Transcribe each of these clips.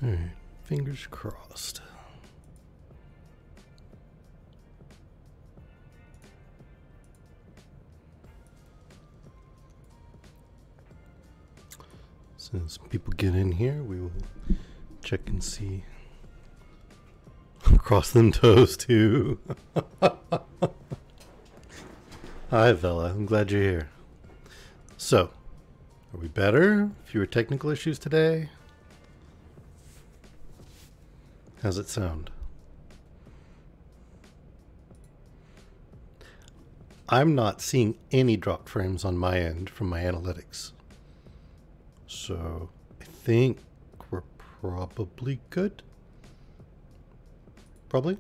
Alright, fingers crossed. As soon as people get in here, we will check and see. Cross them toes too. Hi, Vela. I'm glad you're here. So, are we better? Fewer technical issues today? How's it sound? I'm not seeing any dropped frames on my end from my analytics. So, I think we're probably good. Probably?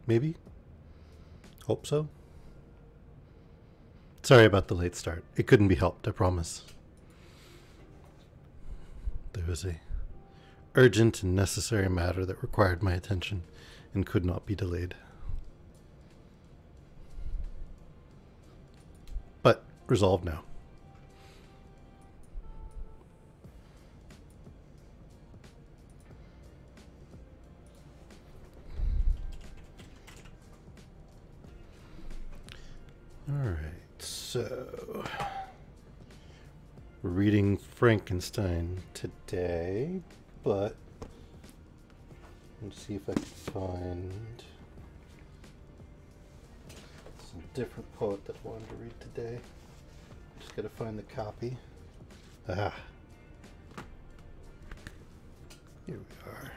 Maybe? Hope so. Sorry about the late start. It couldn't be helped, I promise. There was a urgent and necessary matter that required my attention and could not be delayed. But resolved now. Alright, so we're reading Frankenstein today, but let's see if I can find some different poet that I wanted to read today. Just gotta find the copy. Aha. Here we are.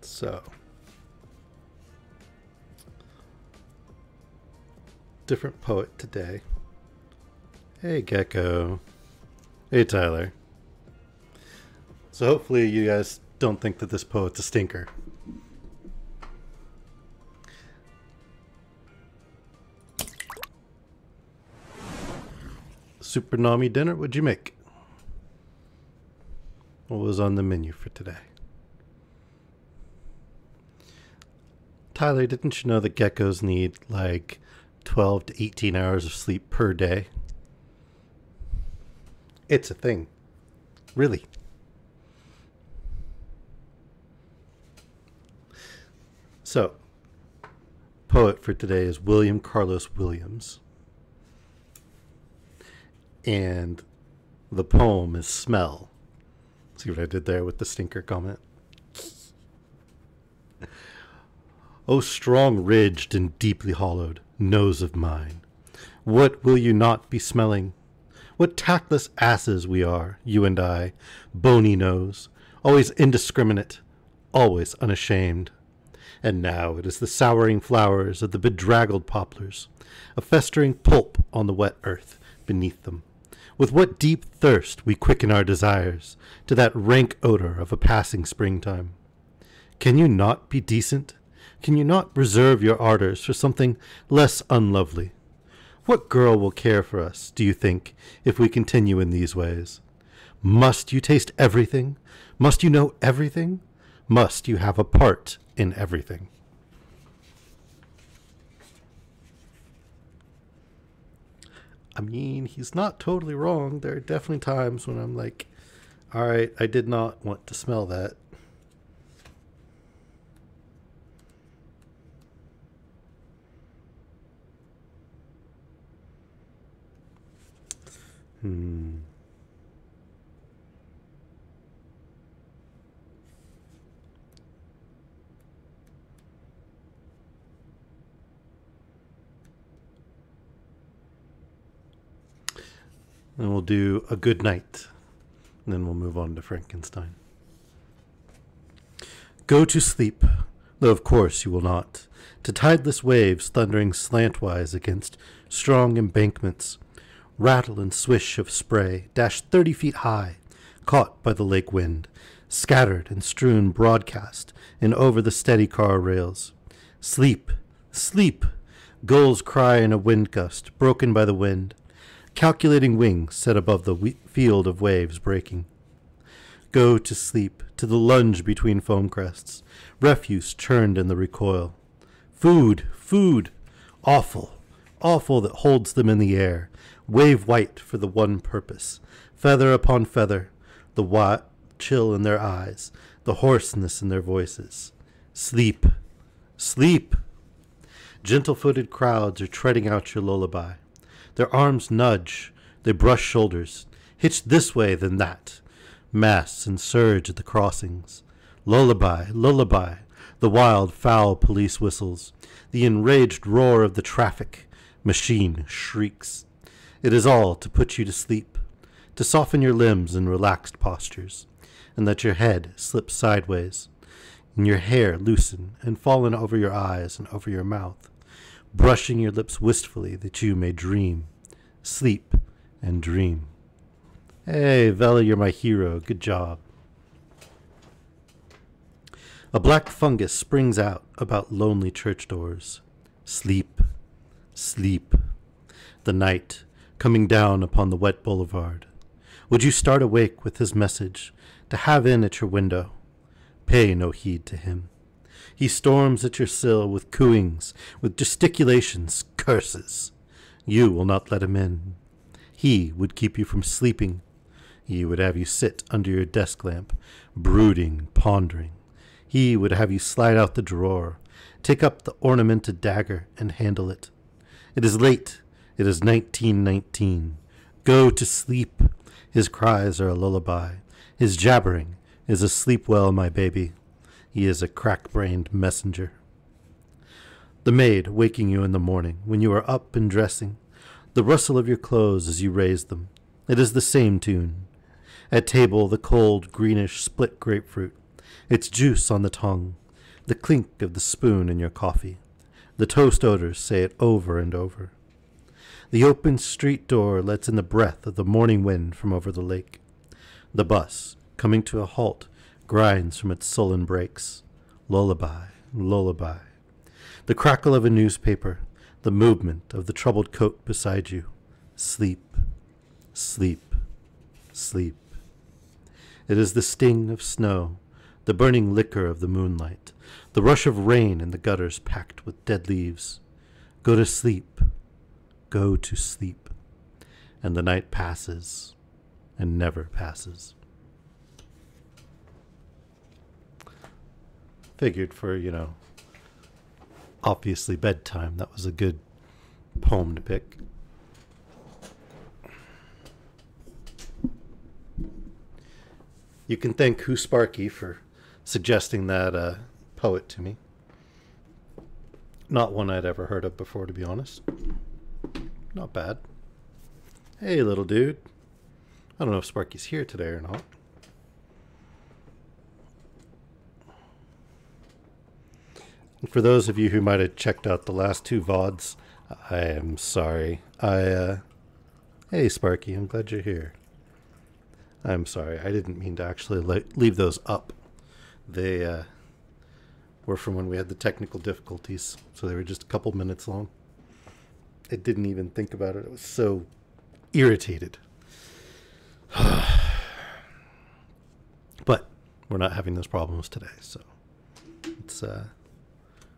So, different poet today. Hey, Gecko. Hey, Tyler. So hopefully you guys don't think that this poet's a stinker. Super Nami dinner, what'd you make? What was on the menu for today? Tyler, didn't you know that geckos need like 12 to 18 hours of sleep per day? It's a thing. Really. So, poet for today is William Carlos Williams. And the poem is Smell. See what I did there with the stinker comment? O strong ridged and deeply hollowed nose of mine, what will you not be smelling? What tactless asses we are, you and I, bony nose, always indiscriminate, always unashamed. And now it is the souring flowers of the bedraggled poplars, a festering pulp on the wet earth beneath them. With what deep thirst we quicken our desires to that rank odor of a passing springtime. Can you not be decent? Can you not reserve your ardors for something less unlovely? What girl will care for us, do you think, if we continue in these ways? Must you taste everything? Must you know everything? Must you have a part in everything? I mean, he's not totally wrong. There are definitely times when I'm like, all right, I did not want to smell that. And we'll do a good night. And then we'll move on to Frankenstein. Go to sleep, though of course you will not, to tideless waves thundering slantwise against strong embankments, rattle and swish of spray, dashed 30 feet high, caught by the lake wind, scattered and strewn broadcast and over the steady car rails. Sleep, sleep, gulls cry in a wind gust, broken by the wind, calculating wings set above the field of waves breaking. Go to sleep, to the lunge between foam crests, refuse churned in the recoil. Food, food, awful, awful that holds them in the air, wave white for the one purpose, feather upon feather, the chill in their eyes, the hoarseness in their voices. Sleep, sleep. Gentle-footed crowds are treading out your lullaby. Their arms nudge, they brush shoulders, hitch this way then that. Mass and surge at the crossings. Lullaby, lullaby, the wild, foul police whistles, the enraged roar of the traffic. Machine shrieks. It is all to put you to sleep, to soften your limbs in relaxed postures, and let your head slip sideways, and your hair loosen and fallen over your eyes and over your mouth, brushing your lips wistfully that you may dream, sleep, and dream. Hey, Vela, you're my hero. Good job. A black fungus springs out about lonely church doors. Sleep, sleep. The night coming down upon the wet boulevard. Would you start awake with his message to have in at your window? Pay no heed to him. He storms at your sill with cooings, with gesticulations, curses. You will not let him in. He would keep you from sleeping. He would have you sit under your desk lamp, brooding, pondering. He would have you slide out the drawer, take up the ornamented dagger, and handle it. It is late. It is 1919. Go to sleep. His cries are a lullaby. His jabbering is a sleep well, my baby. He is a crack-brained messenger. The maid waking you in the morning when you are up and dressing, the rustle of your clothes as you raise them. It is the same tune. At table, the cold, greenish split grapefruit, its juice on the tongue, the clink of the spoon in your coffee. The toast odors say it over and over. The open street door lets in the breath of the morning wind from over the lake. The bus, coming to a halt, grinds from its sullen brakes. Lullaby, lullaby. The crackle of a newspaper, the movement of the troubled coat beside you. Sleep, sleep, sleep. It is the sting of snow, the burning liquor of the moonlight, the rush of rain in the gutters packed with dead leaves. Go to sleep, go to sleep. And the night passes and never passes. Figured for, obviously bedtime, that was a good poem to pick. You can thank Who Sparky for suggesting that poet to me. Not one I'd ever heard of before, to be honest. Not bad. Hey, little dude. I don't know if Sparky's here today or not. And for those of you who might have checked out the last two VODs, I am sorry. Hey, Sparky, I'm glad you're here. I'm sorry, I didn't mean to actually leave those up. They were from when we had the technical difficulties, so they were just a couple minutes long. I didn't even think about it. I was so irritated. But we're not having those problems today, so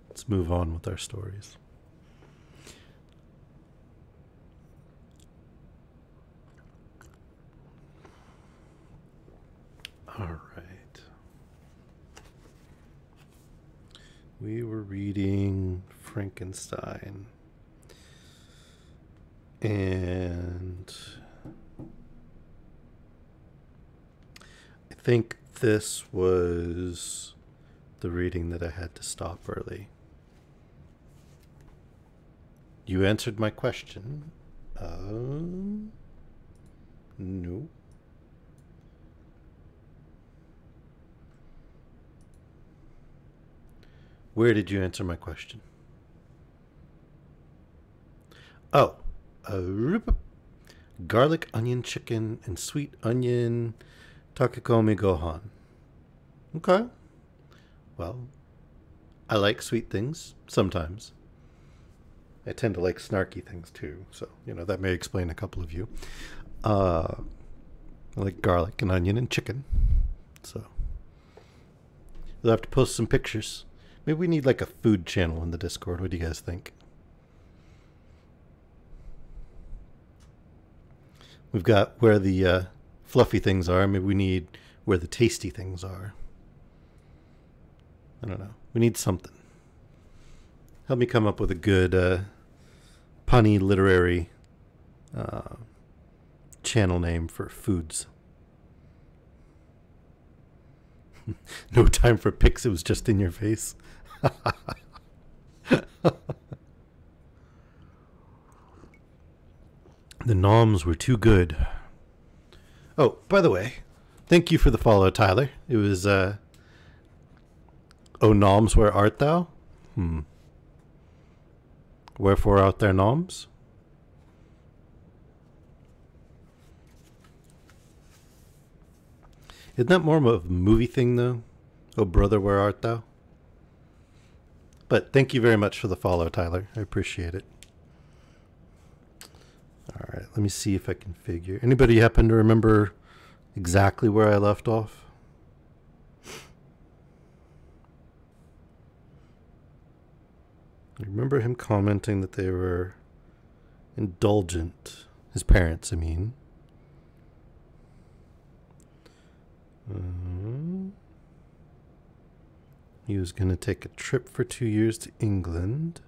let's move on with our stories. All right. We were reading Frankenstein. And I think this was the reading that I had to stop early. You answered my question. No. Where did you answer my question? Oh, garlic onion chicken and sweet onion takikomi gohan. Okay. Well, I like sweet things sometimes. I tend to like snarky things too, so that may explain a couple of you. I like garlic and onion and chicken. So we'll have to post some pictures. Maybe we need like a food channel in the Discord. What do you guys think? We've got where the fluffy things are. Maybe we need where the tasty things are. I don't know. We need something. Help me come up with a good punny literary channel name for foods. No time for pics. It was just in your face. The noms were too good. Oh, by the way, thank you for the follow, Tyler. It was, oh, noms, where art thou? Wherefore art there noms? Isn't that more of a movie thing, though? Oh, brother, where art thou? But thank you very much for the follow, Tyler. I appreciate it. All right, let me see if I can figure. Anybody happen to remember exactly where I left off? I remember him commenting that they were indulgent. His parents, I mean. He was going to take a trip for 2 years to England.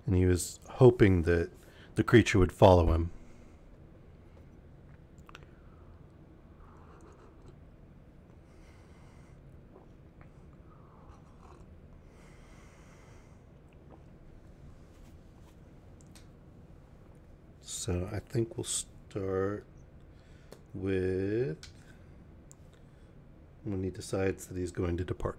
And he was hoping that the creature would follow him. So I think we'll start with when he decides that he's going to depart.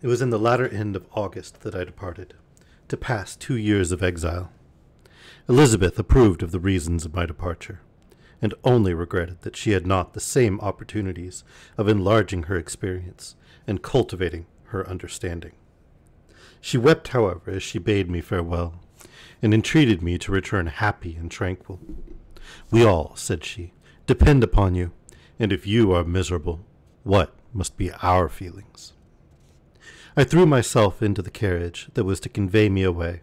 It was in the latter end of August that I departed, to pass 2 years of exile. Elizabeth approved of the reasons of my departure, and only regretted that she had not the same opportunities of enlarging her experience and cultivating her understanding. She wept, however, as she bade me farewell, and entreated me to return happy and tranquil. "We all," said she, "depend upon you, and if you are miserable, what must be our feelings?" I threw myself into the carriage that was to convey me away,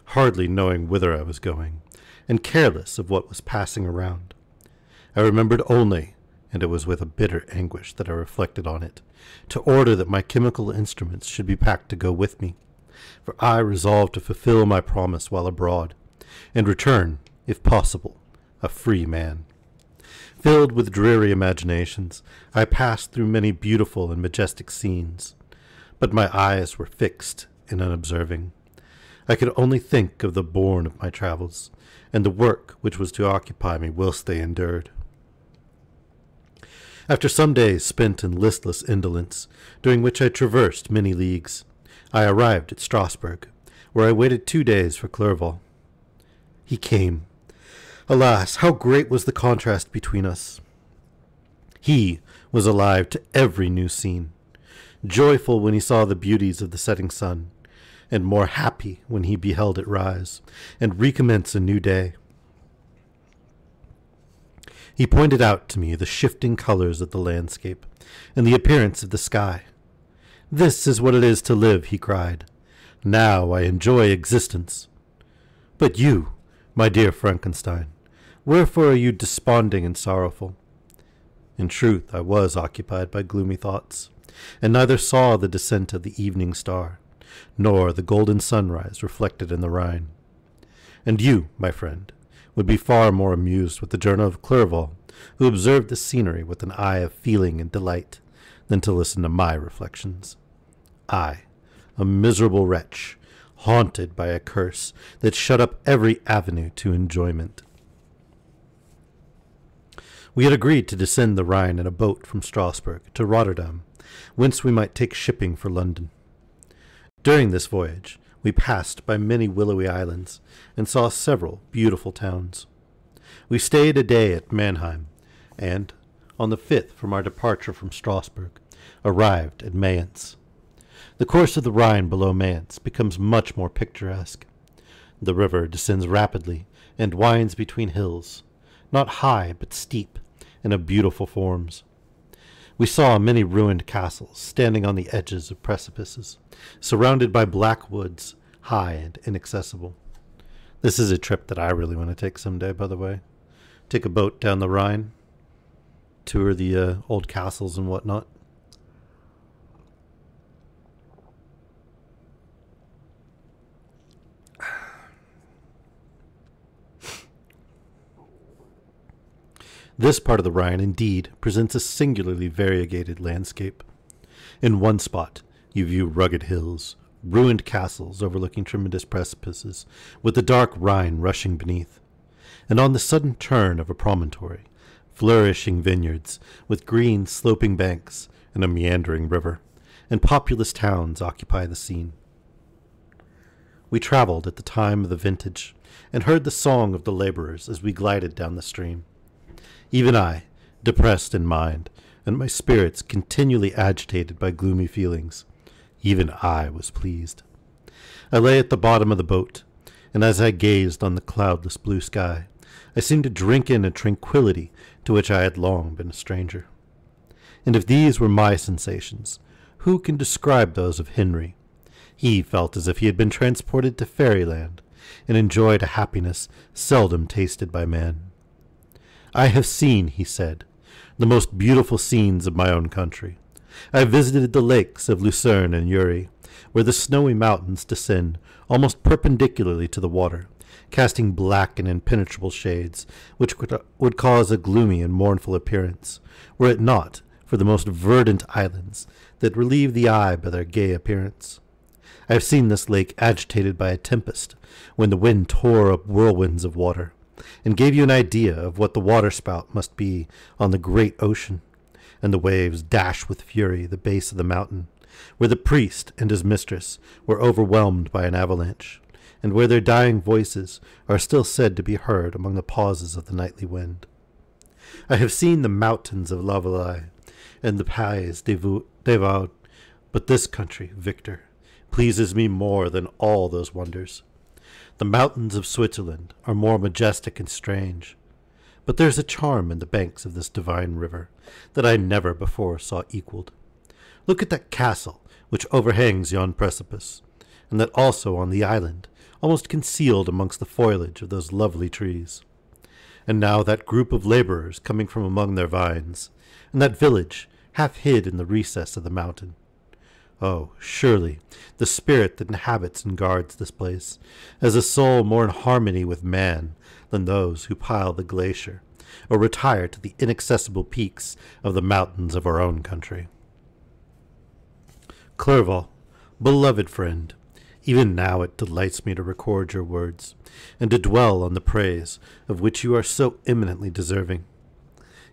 hardly knowing whither I was going, and careless of what was passing around. I remembered only, and it was with a bitter anguish that I reflected on it, to order that my chemical instruments should be packed to go with me, for I resolved to fulfill my promise while abroad, and return, if possible, a free man. Filled with dreary imaginations, I passed through many beautiful and majestic scenes, but my eyes were fixed and unobserving. I could only think of the bourne of my travels, and the work which was to occupy me whilst they endured. After some days spent in listless indolence, during which I traversed many leagues, I arrived at Strasbourg, where I waited 2 days for Clerval. He came. Alas, how great was the contrast between us! He was alive to every new scene, joyful when he saw the beauties of the setting sun, and more happy when he beheld it rise, and recommence a new day. He pointed out to me the shifting colors of the landscape, and the appearance of the sky. "This is what it is to live," he cried. "Now I enjoy existence. But you, my dear Frankenstein, wherefore are you desponding and sorrowful?" In truth, I was occupied by gloomy thoughts, and neither saw the descent of the evening star, nor the golden sunrise reflected in the Rhine. And you, my friend, would be far more amused with the journal of Clerval, who observed the scenery with an eye of feeling and delight, than to listen to my reflections. I, a miserable wretch, haunted by a curse that shut up every avenue to enjoyment. We had agreed to descend the Rhine in a boat from Strasbourg to Rotterdam, whence we might take shipping for London. During this voyage, we passed by many willowy islands, and saw several beautiful towns. We stayed a day at Mannheim, and, on the 5th from our departure from Strasbourg, arrived at Mayence. The course of the Rhine below Mayence becomes much more picturesque. The river descends rapidly and winds between hills, not high but steep, and of beautiful forms. We saw many ruined castles standing on the edges of precipices, surrounded by black woods, high and inaccessible. This is a trip that I really want to take someday, by the way. Take a boat down the Rhine, tour the old castles and whatnot. This part of the Rhine, indeed, presents a singularly variegated landscape. In one spot, you view rugged hills, ruined castles overlooking tremendous precipices, with the dark Rhine rushing beneath. And on the sudden turn of a promontory, flourishing vineyards with green sloping banks and a meandering river, and populous towns occupy the scene. We traveled at the time of the vintage, and heard the song of the laborers as we glided down the stream. Even I, depressed in mind, and my spirits continually agitated by gloomy feelings, even I was pleased. I lay at the bottom of the boat, and as I gazed on the cloudless blue sky, I seemed to drink in a tranquillity to which I had long been a stranger. And if these were my sensations, who can describe those of Henry? He felt as if he had been transported to fairyland, and enjoyed a happiness seldom tasted by man. I have seen, he said, the most beautiful scenes of my own country. I have visited the lakes of Lucerne and Uri, where the snowy mountains descend almost perpendicularly to the water, casting black and impenetrable shades, which would cause a gloomy and mournful appearance, were it not for the most verdant islands that relieve the eye by their gay appearance. I have seen this lake agitated by a tempest, when the wind tore up whirlwinds of water, and gave you an idea of what the waterspout must be on the great ocean, and the waves dash with fury the base of the mountain, where the priest and his mistress were overwhelmed by an avalanche, and where their dying voices are still said to be heard among the pauses of the nightly wind. I have seen the mountains of La Valais and the Pays des Vauds, but this country, Victor, pleases me more than all those wonders. The mountains of Switzerland are more majestic and strange, but there's a charm in the banks of this divine river that I never before saw equaled. Look at that castle which overhangs yon precipice, and that also on the island, almost concealed amongst the foliage of those lovely trees. And now that group of laborers coming from among their vines, and that village half hid in the recess of the mountain. Oh, surely the spirit that inhabits and guards this place has a soul more in harmony with man than those who pile the glacier or retire to the inaccessible peaks of the mountains of our own country. Clerval, beloved friend, even now it delights me to record your words, and to dwell on the praise of which you are so eminently deserving.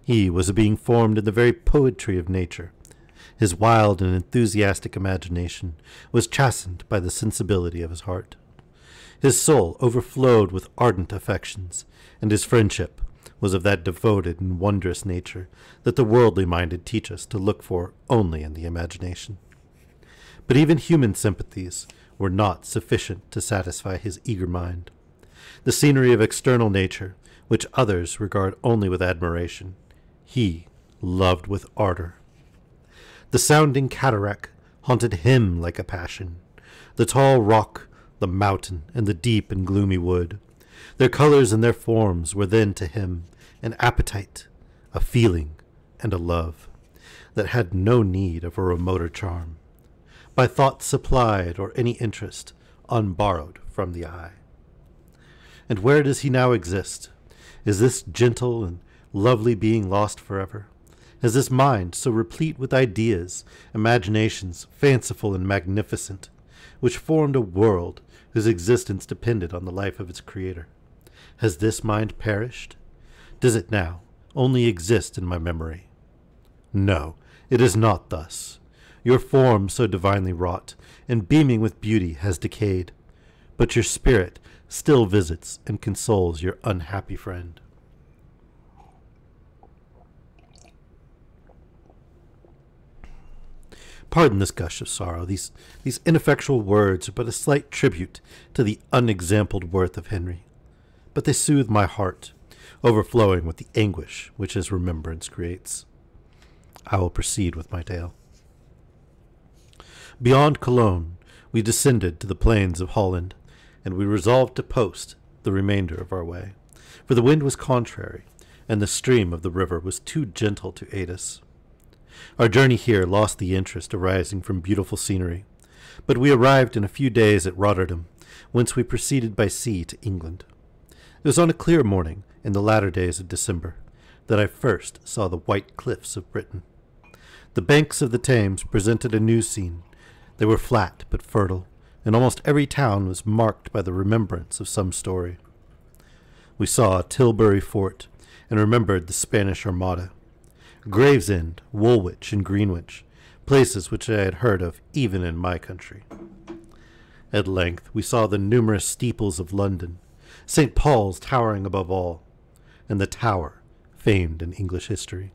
He was a being formed in the very poetry of nature. His wild and enthusiastic imagination was chastened by the sensibility of his heart. His soul overflowed with ardent affections, and his friendship was of that devoted and wondrous nature that the worldly-minded teach us to look for only in the imagination. But even human sympathies were not sufficient to satisfy his eager mind. The scenery of external nature, which others regard only with admiration, he loved with ardor. The sounding cataract haunted him like a passion. The tall rock, the mountain, and the deep and gloomy wood, their colors and their forms were then to him an appetite, a feeling, and a love that had no need of a remoter charm, by thought supplied or any interest unborrowed from the eye. And where does he now exist? Is this gentle and lovely being lost forever? Has this mind, so replete with ideas, imaginations fanciful and magnificent, which formed a world whose existence depended on the life of its creator, has this mind perished? Does it now only exist in my memory? No, it is not thus. Your form, so divinely wrought and beaming with beauty, has decayed, but your spirit still visits and consoles your unhappy friend. Pardon this gush of sorrow. These ineffectual words are but a slight tribute to the unexampled worth of Henry. But they soothe my heart, overflowing with the anguish which his remembrance creates. I will proceed with my tale. Beyond Cologne, we descended to the plains of Holland, and we resolved to post the remainder of our way, for the wind was contrary, and the stream of the river was too gentle to aid us. Our journey here lost the interest arising from beautiful scenery, but we arrived in a few days at Rotterdam, whence we proceeded by sea to England. It was on a clear morning in the latter days of December that I first saw the white cliffs of Britain. The banks of the Thames presented a new scene. They were flat but fertile, and almost every town was marked by the remembrance of some story. We saw Tilbury Fort, and remembered the Spanish Armada, Gravesend, Woolwich, and Greenwich, places which I had heard of even in my country. At length we saw the numerous steeples of London, St. Paul's towering above all, and the Tower, famed in English history.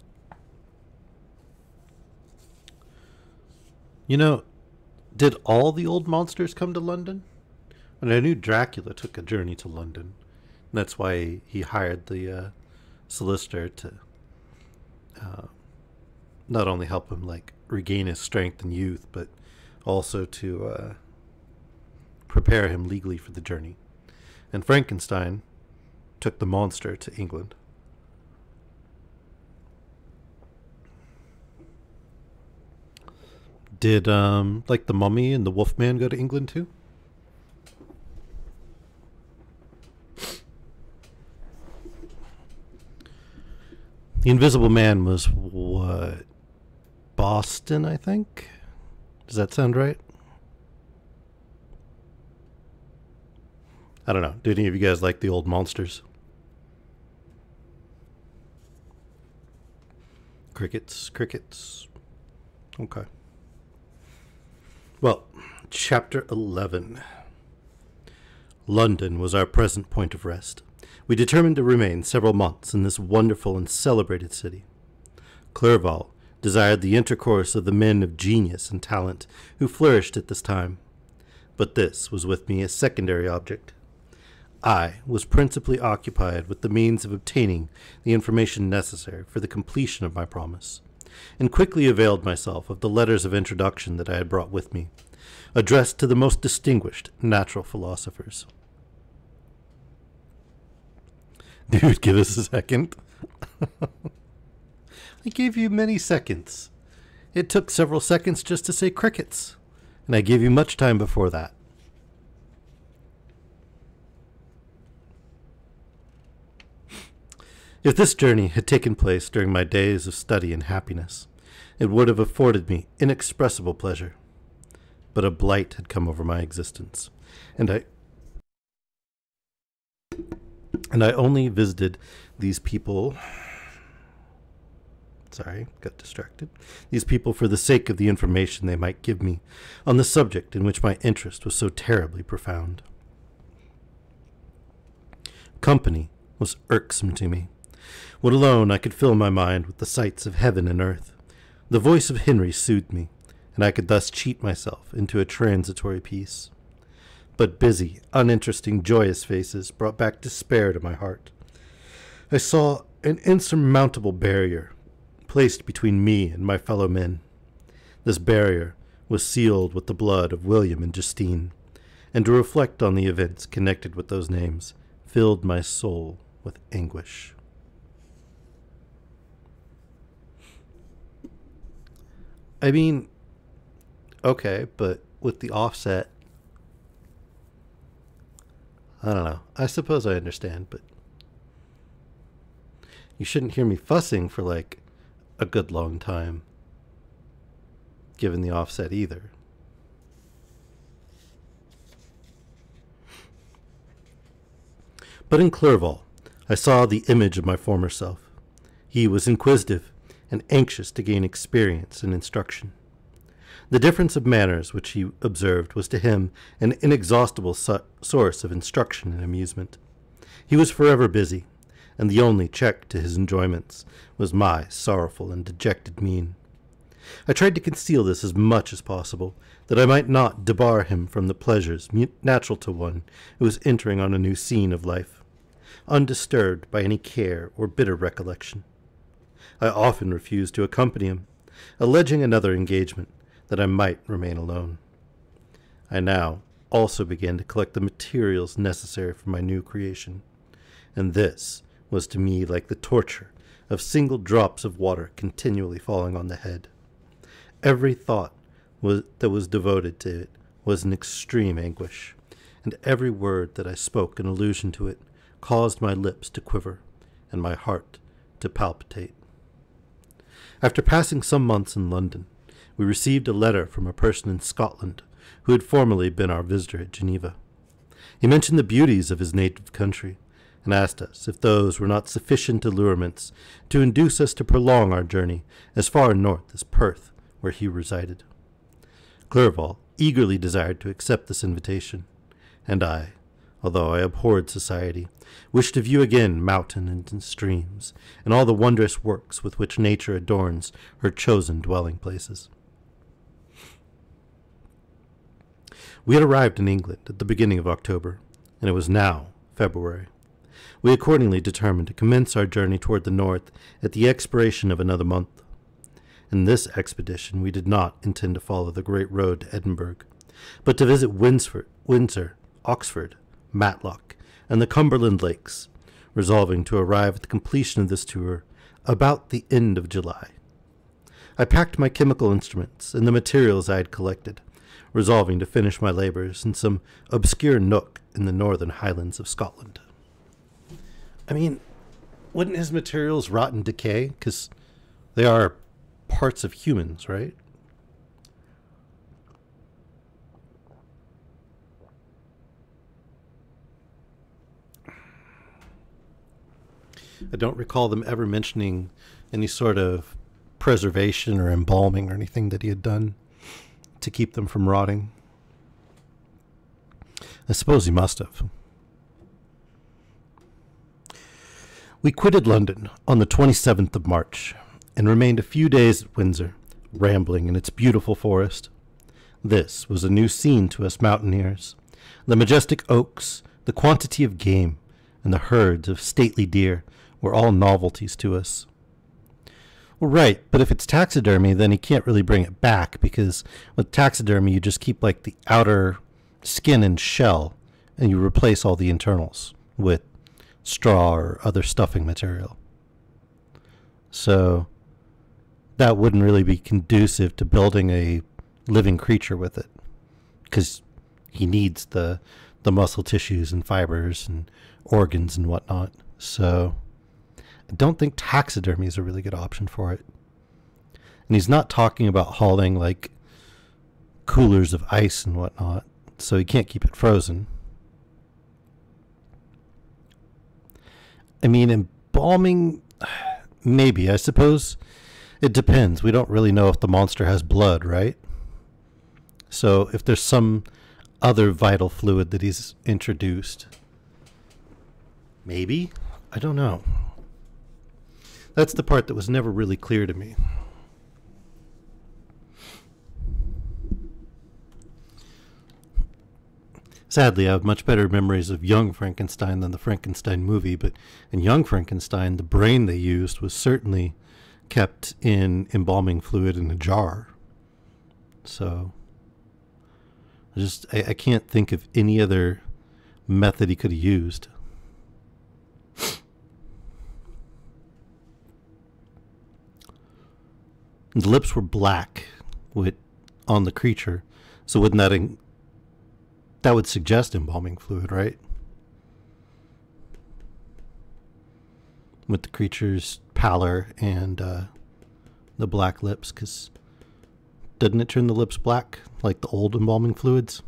You know, did all the old monsters come to London? And I knew Dracula took a journey to London. And that's why he hired the solicitor to not only help him regain his strength and youth, but also to prepare him legally for the journey. And Frankenstein took the monster to England. Did the Mummy and the Wolfman go to England too? The Invisible Man was what? Boston, I think? Does that sound right? I don't know. Do any of you guys like the old monsters? Crickets, crickets. Okay. Well, Chapter 11. London was our present point of rest. We determined to remain several months in this wonderful and celebrated city. Clerval desired the intercourse of the men of genius and talent who flourished at this time, but this was with me a secondary object. I was principally occupied with the means of obtaining the information necessary for the completion of my promise, and quickly availed myself of the letters of introduction that I had brought with me, addressed to the most distinguished natural philosophers. Dude, give us a second. I gave you many seconds. It took several seconds just to say crickets, and I gave you much time before that. If this journey had taken place during my days of study and happiness, it would have afforded me inexpressible pleasure. But a blight had come over my existence, and I only visited these people. Sorry, got distracted. These people for the sake of the information they might give me on the subject in which my interest was so terribly profound. Company was irksome to me. When alone, I could fill my mind with the sights of heaven and earth. The voice of Henry soothed me, and I could thus cheat myself into a transitory peace. But busy, uninteresting, joyous faces brought back despair to my heart. I saw an insurmountable barrier placed between me and my fellow men. This barrier was sealed with the blood of William and Justine, and to reflect on the events connected with those names filled my soul with anguish. I mean, okay, but with the offset, I don't know. I suppose I understand, but you shouldn't hear me fussing for like a good long time, given the offset either. But in Clerval, I saw the image of my former self. He was inquisitive and anxious to gain experience and instruction. The difference of manners which he observed was to him an inexhaustible source of instruction and amusement. He was forever busy, and the only check to his enjoyments was my sorrowful and dejected mien. I tried to conceal this as much as possible, that I might not debar him from the pleasures natural to one who was entering on a new scene of life, undisturbed by any care or bitter recollection. I often refused to accompany him, alleging another engagement, that I might remain alone. I now also began to collect the materials necessary for my new creation, and this was to me like the torture of single drops of water continually falling on the head. Every thought that was devoted to it was an extreme anguish, and every word that I spoke in allusion to it caused my lips to quiver and my heart to palpitate. After passing some months in London, we received a letter from a person in Scotland who had formerly been our visitor at Geneva. He mentioned the beauties of his native country, and asked us if those were not sufficient allurements to induce us to prolong our journey as far north as Perth, where he resided. Clerval eagerly desired to accept this invitation, and I, although I abhorred society, wished to view again mountain and streams, and all the wondrous works with which nature adorns her chosen dwelling places. We had arrived in England at the beginning of October, and it was now February. We accordingly determined to commence our journey toward the north at the expiration of another month. In this expedition we did not intend to follow the great road to Edinburgh, but to visit Windsor, Oxford, Matlock, and the Cumberland Lakes, resolving to arrive at the completion of this tour about the end of July. I packed my chemical instruments and the materials I had collected, resolving to finish my labors in some obscure nook in the northern highlands of Scotland. I mean, wouldn't his materials rot and decay? Because they are parts of humans, right? I don't recall them ever mentioning any sort of preservation or embalming or anything that he had done to keep them from rotting. I suppose he must have. We quitted London on the 27th of March and remained a few days at Windsor, rambling in its beautiful forest. This was a new scene to us mountaineers. The majestic oaks, the quantity of game, and the herds of stately deer were all novelties to us. Well, right, but if it's taxidermy, then he can't really bring it back, because with taxidermy you just keep like the outer skin and shell, and you replace all the internals with straw or other stuffing material. So that wouldn't really be conducive to building a living creature with it, because he needs the muscle tissues and fibers and organs and whatnot. So I don't think taxidermy is a really good option for it. And he's not talking about hauling like coolers of ice and whatnot, so he can't keep it frozen. I mean, embalming, maybe. I suppose it depends. We don't really know if the monster has blood, right? So if there's some other vital fluid that he's introduced, maybe? I don't know. That's the part that was never really clear to me. Sadly, I have much better memories of Young Frankenstein than the Frankenstein movie, but in Young Frankenstein, the brain they used was certainly kept in embalming fluid in a jar. So I can't think of any other method he could have used. The lips were black on the creature, so wouldn't that would suggest embalming fluid, right? With the creature's pallor and the black lips, because doesn't it turn the lips black like the old embalming fluids?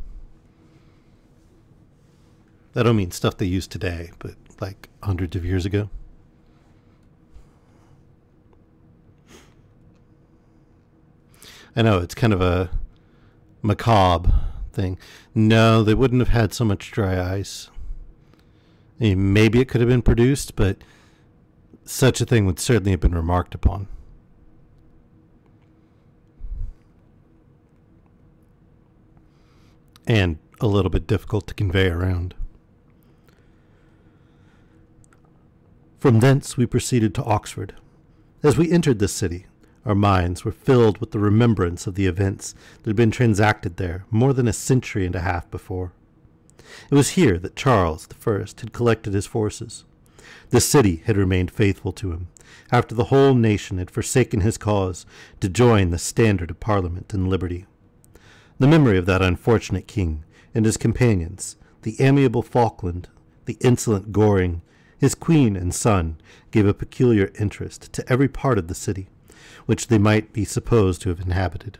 I don't mean stuff they use today, but like hundreds of years ago. I know, it's kind of a macabre thing. No, they wouldn't have had so much dry ice. I mean, maybe it could have been produced, but such a thing would certainly have been remarked upon. and a little bit difficult to convey around. From thence we proceeded to Oxford. As we entered this city, our minds were filled with the remembrance of the events that had been transacted there more than a century and a half before. It was here that Charles I had collected his forces. The city had remained faithful to him, after the whole nation had forsaken his cause to join the standard of Parliament and liberty. The memory of that unfortunate king and his companions, the amiable Falkland, the insolent Goring, his queen and son, gave a peculiar interest to every part of the city, which they might be supposed to have inhabited.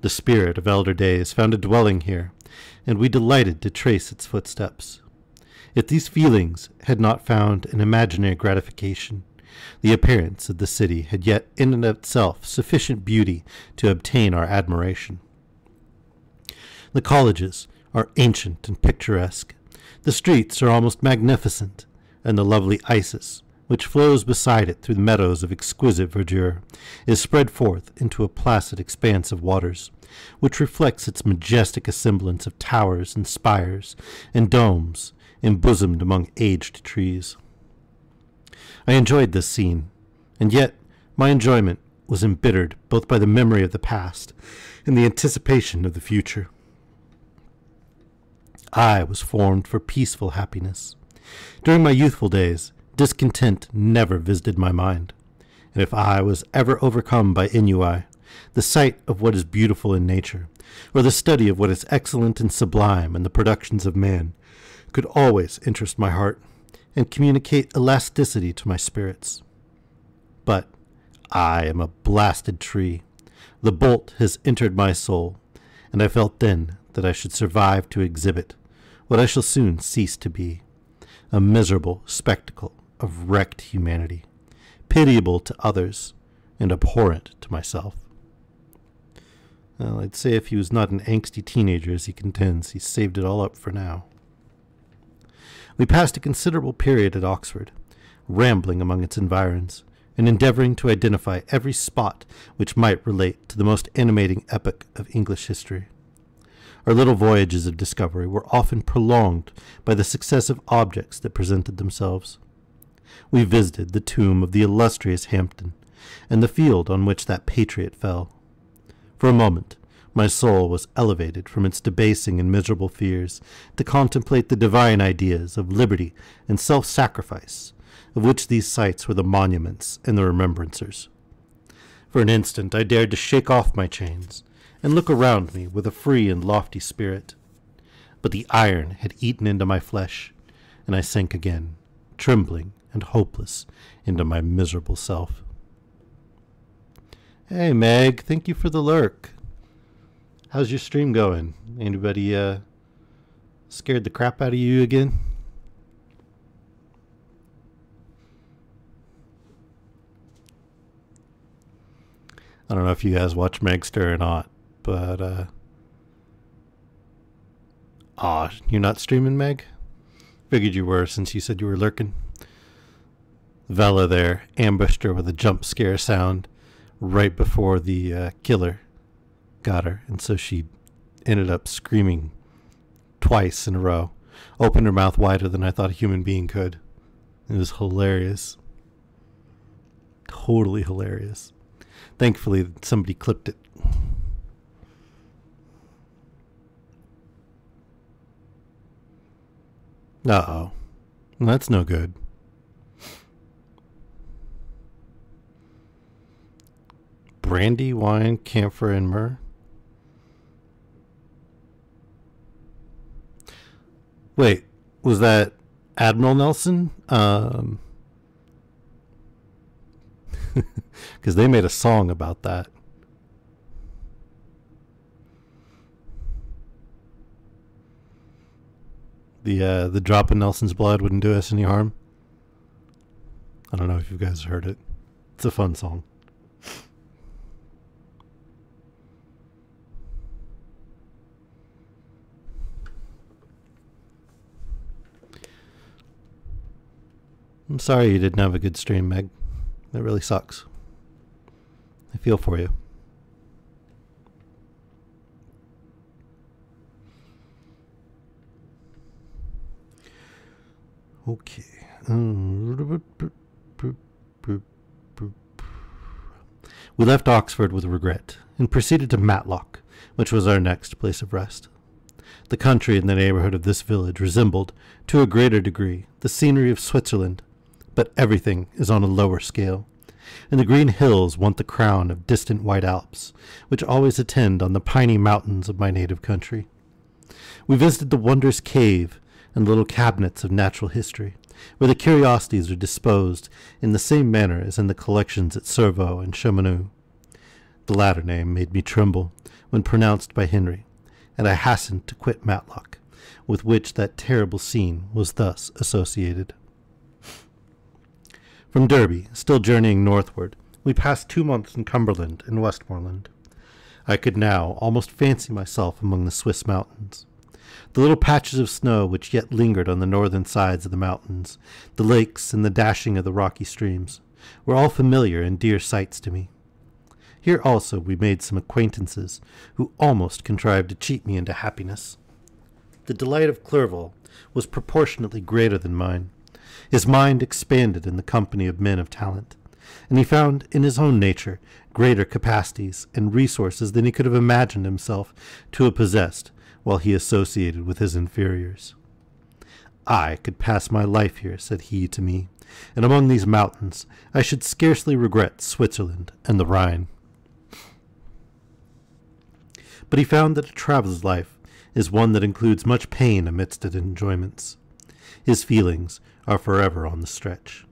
The spirit of elder days found a dwelling here, and we delighted to trace its footsteps. If these feelings had not found an imaginary gratification, the appearance of the city had yet in and of itself sufficient beauty to obtain our admiration. The colleges are ancient and picturesque. The streets are almost magnificent, and the lovely Isis, which flows beside it through the meadows of exquisite verdure, is spread forth into a placid expanse of waters, which reflects its majestic assemblance of towers and spires and domes embosomed among aged trees. I enjoyed this scene, and yet my enjoyment was embittered both by the memory of the past and the anticipation of the future. I was formed for peaceful happiness. During my youthful days, discontent never visited my mind, and if I was ever overcome by ennui, the sight of what is beautiful in nature, or the study of what is excellent and sublime in the productions of man, could always interest my heart and communicate elasticity to my spirits. But I am a blasted tree. The bolt has entered my soul, and I felt then that I should survive to exhibit what I shall soon cease to be, a miserable spectacle of wrecked humanity, pitiable to others and abhorrent to myself. Well, I'd say if he was not an angsty teenager, as he contends, he saved it all up for now. We passed a considerable period at Oxford, rambling among its environs, and endeavoring to identify every spot which might relate to the most animating epoch of English history. Our little voyages of discovery were often prolonged by the successive objects that presented themselves. We visited the tomb of the illustrious Hampden, and the field on which that patriot fell. For a moment, my soul was elevated from its debasing and miserable fears to contemplate the divine ideas of liberty and self-sacrifice, of which these sites were the monuments and the remembrancers. For an instant I dared to shake off my chains and look around me with a free and lofty spirit. But the iron had eaten into my flesh, and I sank again, trembling and hopeless, into my miserable self. Hey, Meg, thank you for the lurk. How's your stream going? Anybody scared the crap out of you again? I don't know if you guys watch Megster or not, but you're not streaming, Meg? Figured you were since you said you were lurking. Vela there ambushed her with a jump scare sound right before the killer got her, and so she ended up screaming twice in a row, opened her mouth wider than I thought a human being could. It was hilarious. Totally hilarious. Thankfully, somebody clipped it. Uh-oh. That's no good. Brandy, wine, camphor, and myrrh. Wait, was that Admiral Nelson? Because they made a song about that. The drop in Nelson's blood wouldn't do us any harm. I don't know if you guys heard it. It's a fun song. I'm sorry you didn't have a good stream, Meg. That really sucks. I feel for you. Okay. We left Oxford with regret and proceeded to Matlock, which was our next place of rest. The country in the neighborhood of this village resembled, to a greater degree, the scenery of Switzerland, but everything is on a lower scale, and the green hills want the crown of distant white Alps, which always attend on the piney mountains of my native country. We visited the wondrous cave and little cabinets of natural history, where the curiosities are disposed in the same manner as in the collections at Cerveau and Chamonix. The latter name made me tremble when pronounced by Henry, and I hastened to quit Matlock, with which that terrible scene was thus associated. From Derby, still journeying northward, we passed 2 months in Cumberland and Westmoreland. I could now almost fancy myself among the Swiss mountains. The little patches of snow which yet lingered on the northern sides of the mountains, the lakes and the dashing of the rocky streams, were all familiar and dear sights to me. Here also we made some acquaintances who almost contrived to cheat me into happiness. The delight of Clerval was proportionately greater than mine. His mind expanded in the company of men of talent, and he found in his own nature greater capacities and resources than he could have imagined himself to have possessed while he associated with his inferiors. I could pass my life here, said he to me, and among these mountains I should scarcely regret Switzerland and the Rhine. But he found that a traveller's life is one that includes much pain amidst its enjoyments. His feelings are forever on the stretch,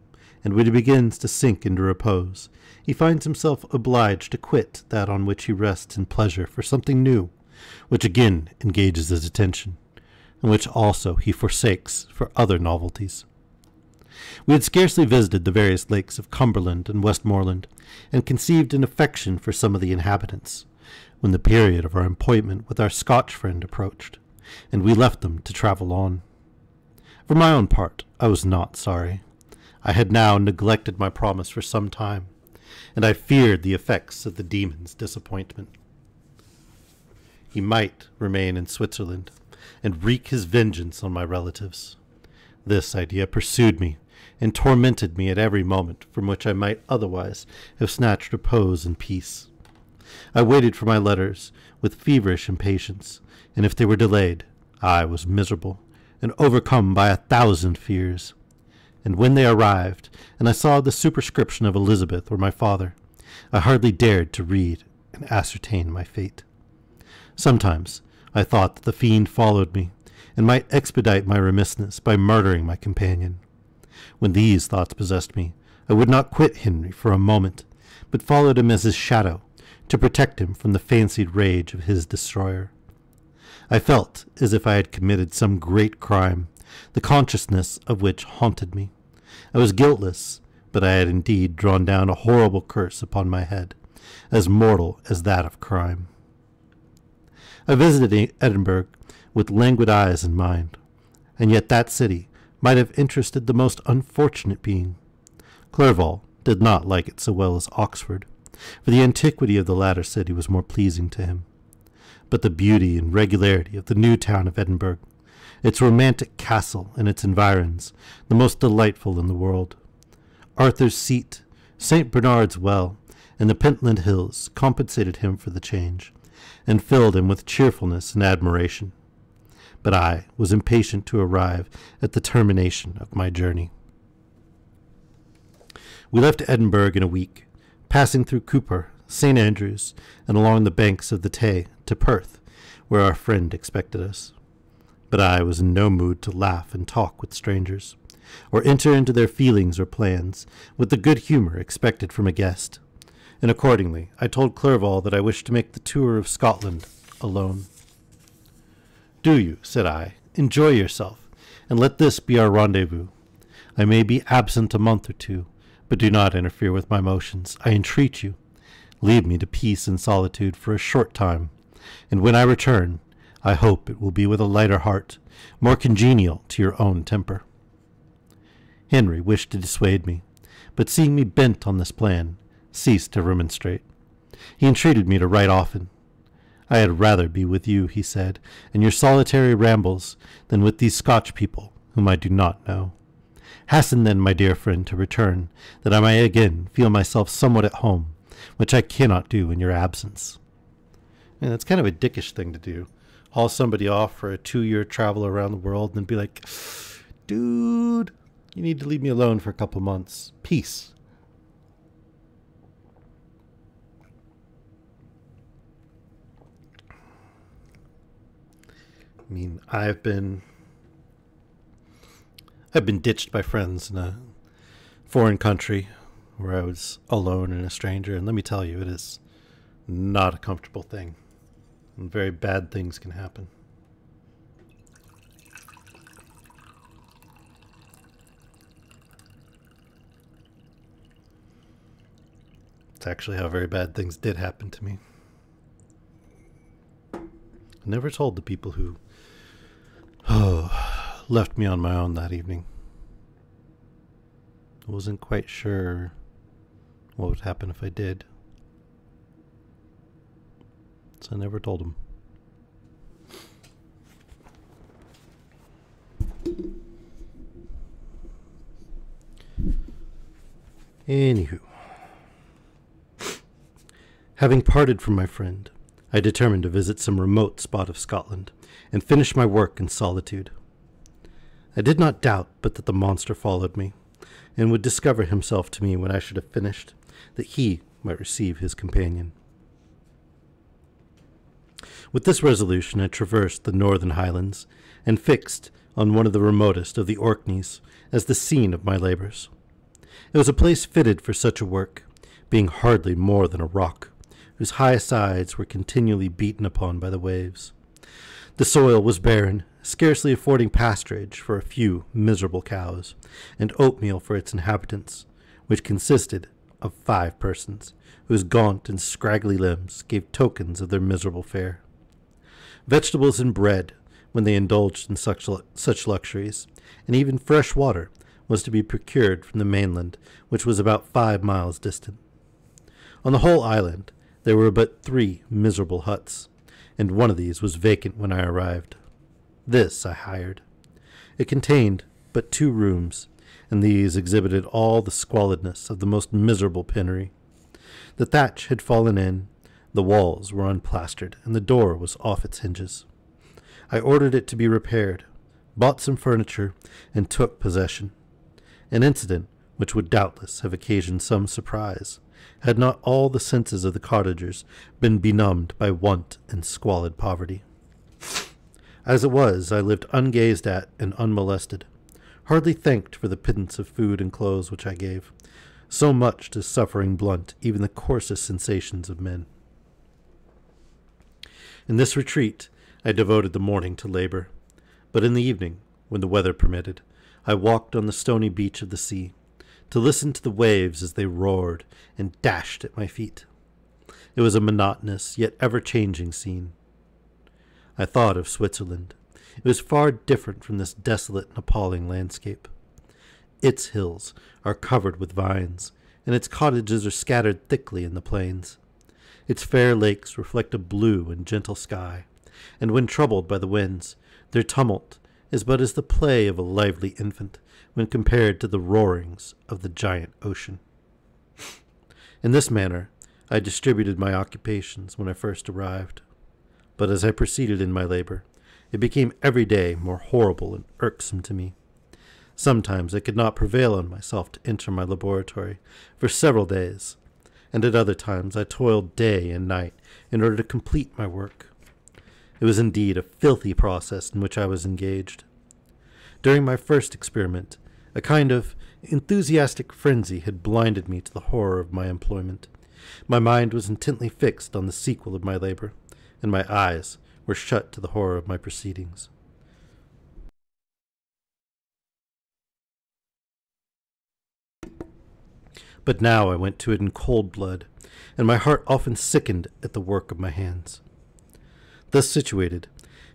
and when he begins to sink into repose, he finds himself obliged to quit that on which he rests in pleasure for something new, which again engages his attention, and which also he forsakes for other novelties. We had scarcely visited the various lakes of Cumberland and Westmoreland, and conceived an affection for some of the inhabitants, when the period of our appointment with our Scotch friend approached, and we left them to travel on. For my own part, I was not sorry. I had now neglected my promise for some time, and I feared the effects of the demon's disappointment. He might remain in Switzerland and wreak his vengeance on my relatives. This idea pursued me and tormented me at every moment from which I might otherwise have snatched repose and peace. I waited for my letters with feverish impatience, and if they were delayed, I was miserable and overcome by 1,000 fears. And when they arrived, and I saw the superscription of Elizabeth or my father, I hardly dared to read and ascertain my fate. Sometimes I thought that the fiend followed me, and might expedite my remissness by murdering my companion. When these thoughts possessed me, I would not quit Henry for a moment, but followed him as his shadow, to protect him from the fancied rage of his destroyer. I felt as if I had committed some great crime, the consciousness of which haunted me. I was guiltless, but I had indeed drawn down a horrible curse upon my head, as mortal as that of crime. I visited Edinburgh with languid eyes and mind, and yet that city might have interested the most unfortunate being. Clerval did not like it so well as Oxford, for the antiquity of the latter city was more pleasing to him. But the beauty and regularity of the new town of Edinburgh, its romantic castle and its environs, the most delightful in the world. Arthur's Seat, St. Bernard's Well, and the Pentland Hills compensated him for the change, and filled him with cheerfulness and admiration. But I was impatient to arrive at the termination of my journey. We left Edinburgh in a week, passing through Cooper, St. Andrews, and along the banks of the Tay to Perth, where our friend expected us. But I was in no mood to laugh and talk with strangers, or enter into their feelings or plans with the good humor expected from a guest, and accordingly I told Clerval that I wished to make the tour of Scotland alone. "Do you," said I, "enjoy yourself, and let this be our rendezvous. I may be absent a month or two, but do not interfere with my motions, I entreat you. Leave me to peace and solitude for a short time, and when I return, I hope it will be with a lighter heart, more congenial to your own temper." Henry wished to dissuade me, but seeing me bent on this plan, ceased to remonstrate. He entreated me to write often. "I had rather be with you," he said, "in your solitary rambles, than with these Scotch people, whom I do not know. Hasten then, my dear friend, to return, that I may again feel myself somewhat at home, which I cannot do in your absence. And that's kind of a dickish thing to do. Haul somebody off for a 2-year travel around the world and then be like, dude, you need to leave me alone for a couple months. Peace. I mean, I've been ditched by friends in a foreign country where I was alone and a stranger, and let me tell you, it is not a comfortable thing. And very bad things can happen. It's actually how very bad things did happen to me. I never told the people who left me on my own that evening. I wasn't quite sure what would happen if I did. So I never told them. Anywho. Having parted from my friend, I determined to visit some remote spot of Scotland and finish my work in solitude. I did not doubt but that the monster followed me, and would discover himself to me when I should have finished, that he might receive his companion. With this resolution I traversed the northern highlands, and fixed on one of the remotest of the Orkneys as the scene of my labours. It was a place fitted for such a work, being hardly more than a rock, whose high sides were continually beaten upon by the waves. The soil was barren, scarcely affording pasturage for a few miserable cows, and oatmeal for its inhabitants, which consisted of 5 persons, whose gaunt and scraggly limbs gave tokens of their miserable fare. Vegetables and bread, when they indulged in such luxuries, and even fresh water, was to be procured from the mainland, which was about 5 miles distant. On the whole island there were but 3 miserable huts, and one of these was vacant when I arrived. This I hired. It contained but 2 rooms, and these exhibited all the squalidness of the most miserable penury. The thatch had fallen in, the walls were unplastered, and the door was off its hinges. I ordered it to be repaired, bought some furniture, and took possession. An incident which would doubtless have occasioned some surprise, had not all the senses of the cottagers been benumbed by want and squalid poverty. As it was, I lived ungazed at and unmolested, hardly thanked for the pittance of food and clothes which I gave. So much does suffering blunt even the coarsest sensations of men. In this retreat I devoted the morning to labor, but in the evening, when the weather permitted, I walked on the stony beach of the sea, to listen to the waves as they roared and dashed at my feet. It was a monotonous yet ever-changing scene. I thought of Switzerland. It was far different from this desolate and appalling landscape. Its hills are covered with vines, and its cottages are scattered thickly in the plains. Its fair lakes reflect a blue and gentle sky, and when troubled by the winds, their tumult is but as the play of a lively infant when compared to the roarings of the giant ocean. In this manner I distributed my occupations when I first arrived, but as I proceeded in my labor, it became every day more horrible and irksome to me. Sometimes I could not prevail on myself to enter my laboratory for several days, and at other times I toiled day and night in order to complete my work. It was indeed a filthy process in which I was engaged. During my first experiment, a kind of enthusiastic frenzy had blinded me to the horror of my employment. My mind was intently fixed on the sequel of my labor, and my eyes were shut to the horror of my proceedings. But now I went to it in cold blood, and my heart often sickened at the work of my hands. Thus situated,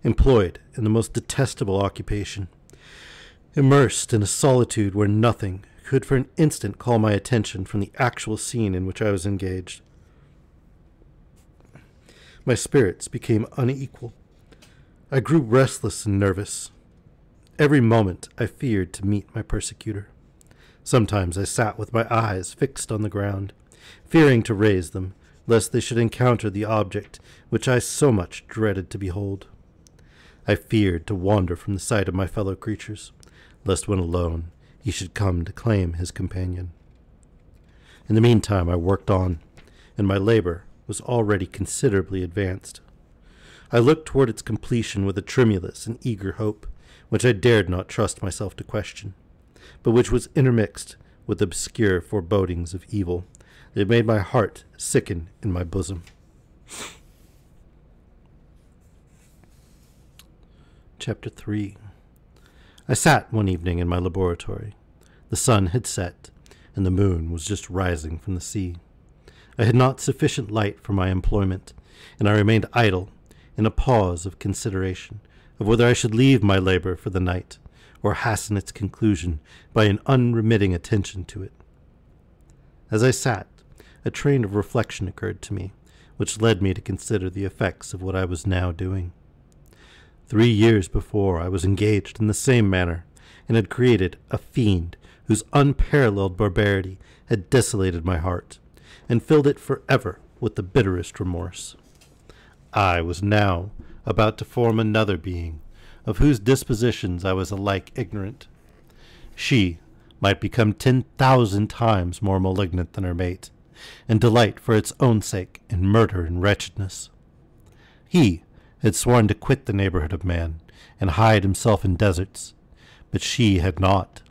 employed in the most detestable occupation, immersed in a solitude where nothing could for an instant call my attention from the actual scene in which I was engaged, my spirits became unequal. I grew restless and nervous. Every moment I feared to meet my persecutor. Sometimes I sat with my eyes fixed on the ground, fearing to raise them, lest they should encounter the object which I so much dreaded to behold. I feared to wander from the sight of my fellow creatures, lest when alone he should come to claim his companion. In the meantime I worked on, and my labor was already considerably advanced. I looked toward its completion with a tremulous and eager hope, which I dared not trust myself to question, but which was intermixed with obscure forebodings of evil that made my heart sicken in my bosom. Chapter 3. I sat one evening in my laboratory. The sun had set, and the moon was just rising from the sea. I had not sufficient light for my employment, and I remained idle, in a pause of consideration of whether I should leave my labor for the night, or hasten its conclusion by an unremitting attention to it. As I sat, a train of reflection occurred to me, which led me to consider the effects of what I was now doing. 3 years before, I was engaged in the same manner, and had created a fiend whose unparalleled barbarity had desolated my heart, and filled it forever with the bitterest remorse. I was now about to form another being, of whose dispositions I was alike ignorant. She might become 10,000 times more malignant than her mate, and delight for its own sake in murder and wretchedness. He had sworn to quit the neighborhood of man, and hide himself in deserts, but she had not,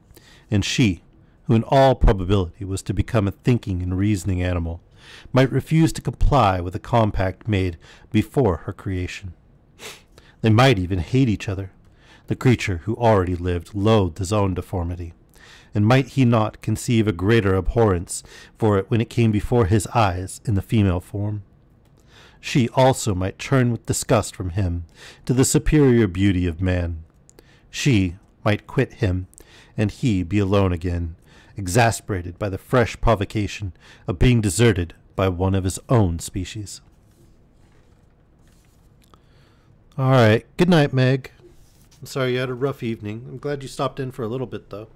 and she, who in all probability was to become a thinking and reasoning animal, might refuse to comply with a compact made before her creation. They might even hate each other. The creature who already lived loathed his own deformity, and might he not conceive a greater abhorrence for it when it came before his eyes in the female form? She also might turn with disgust from him to the superior beauty of man. She might quit him, and he be alone again, exasperated by the fresh provocation of being deserted by one of his own species. All right. Good night, Meg. I'm sorry you had a rough evening. I'm glad you stopped in for a little bit, though.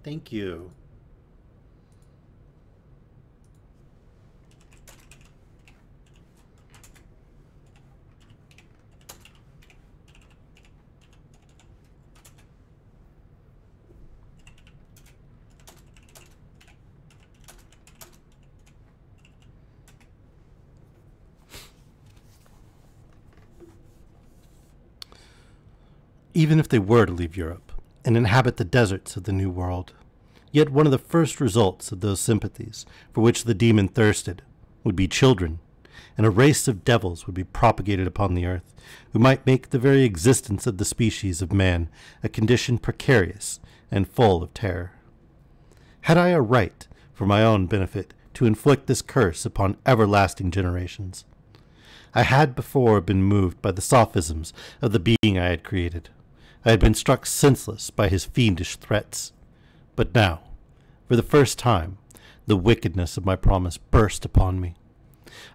Thank you. Even if they were to leave Europe and inhabit the deserts of the New World, yet one of the first results of those sympathies for which the demon thirsted would be children, and a race of devils would be propagated upon the earth, who might make the very existence of the species of man a condition precarious and full of terror. Had I a right, for my own benefit, to inflict this curse upon everlasting generations? I had before been moved by the sophisms of the being I had created. I had been struck senseless by his fiendish threats. But now, for the first time, the wickedness of my promise burst upon me.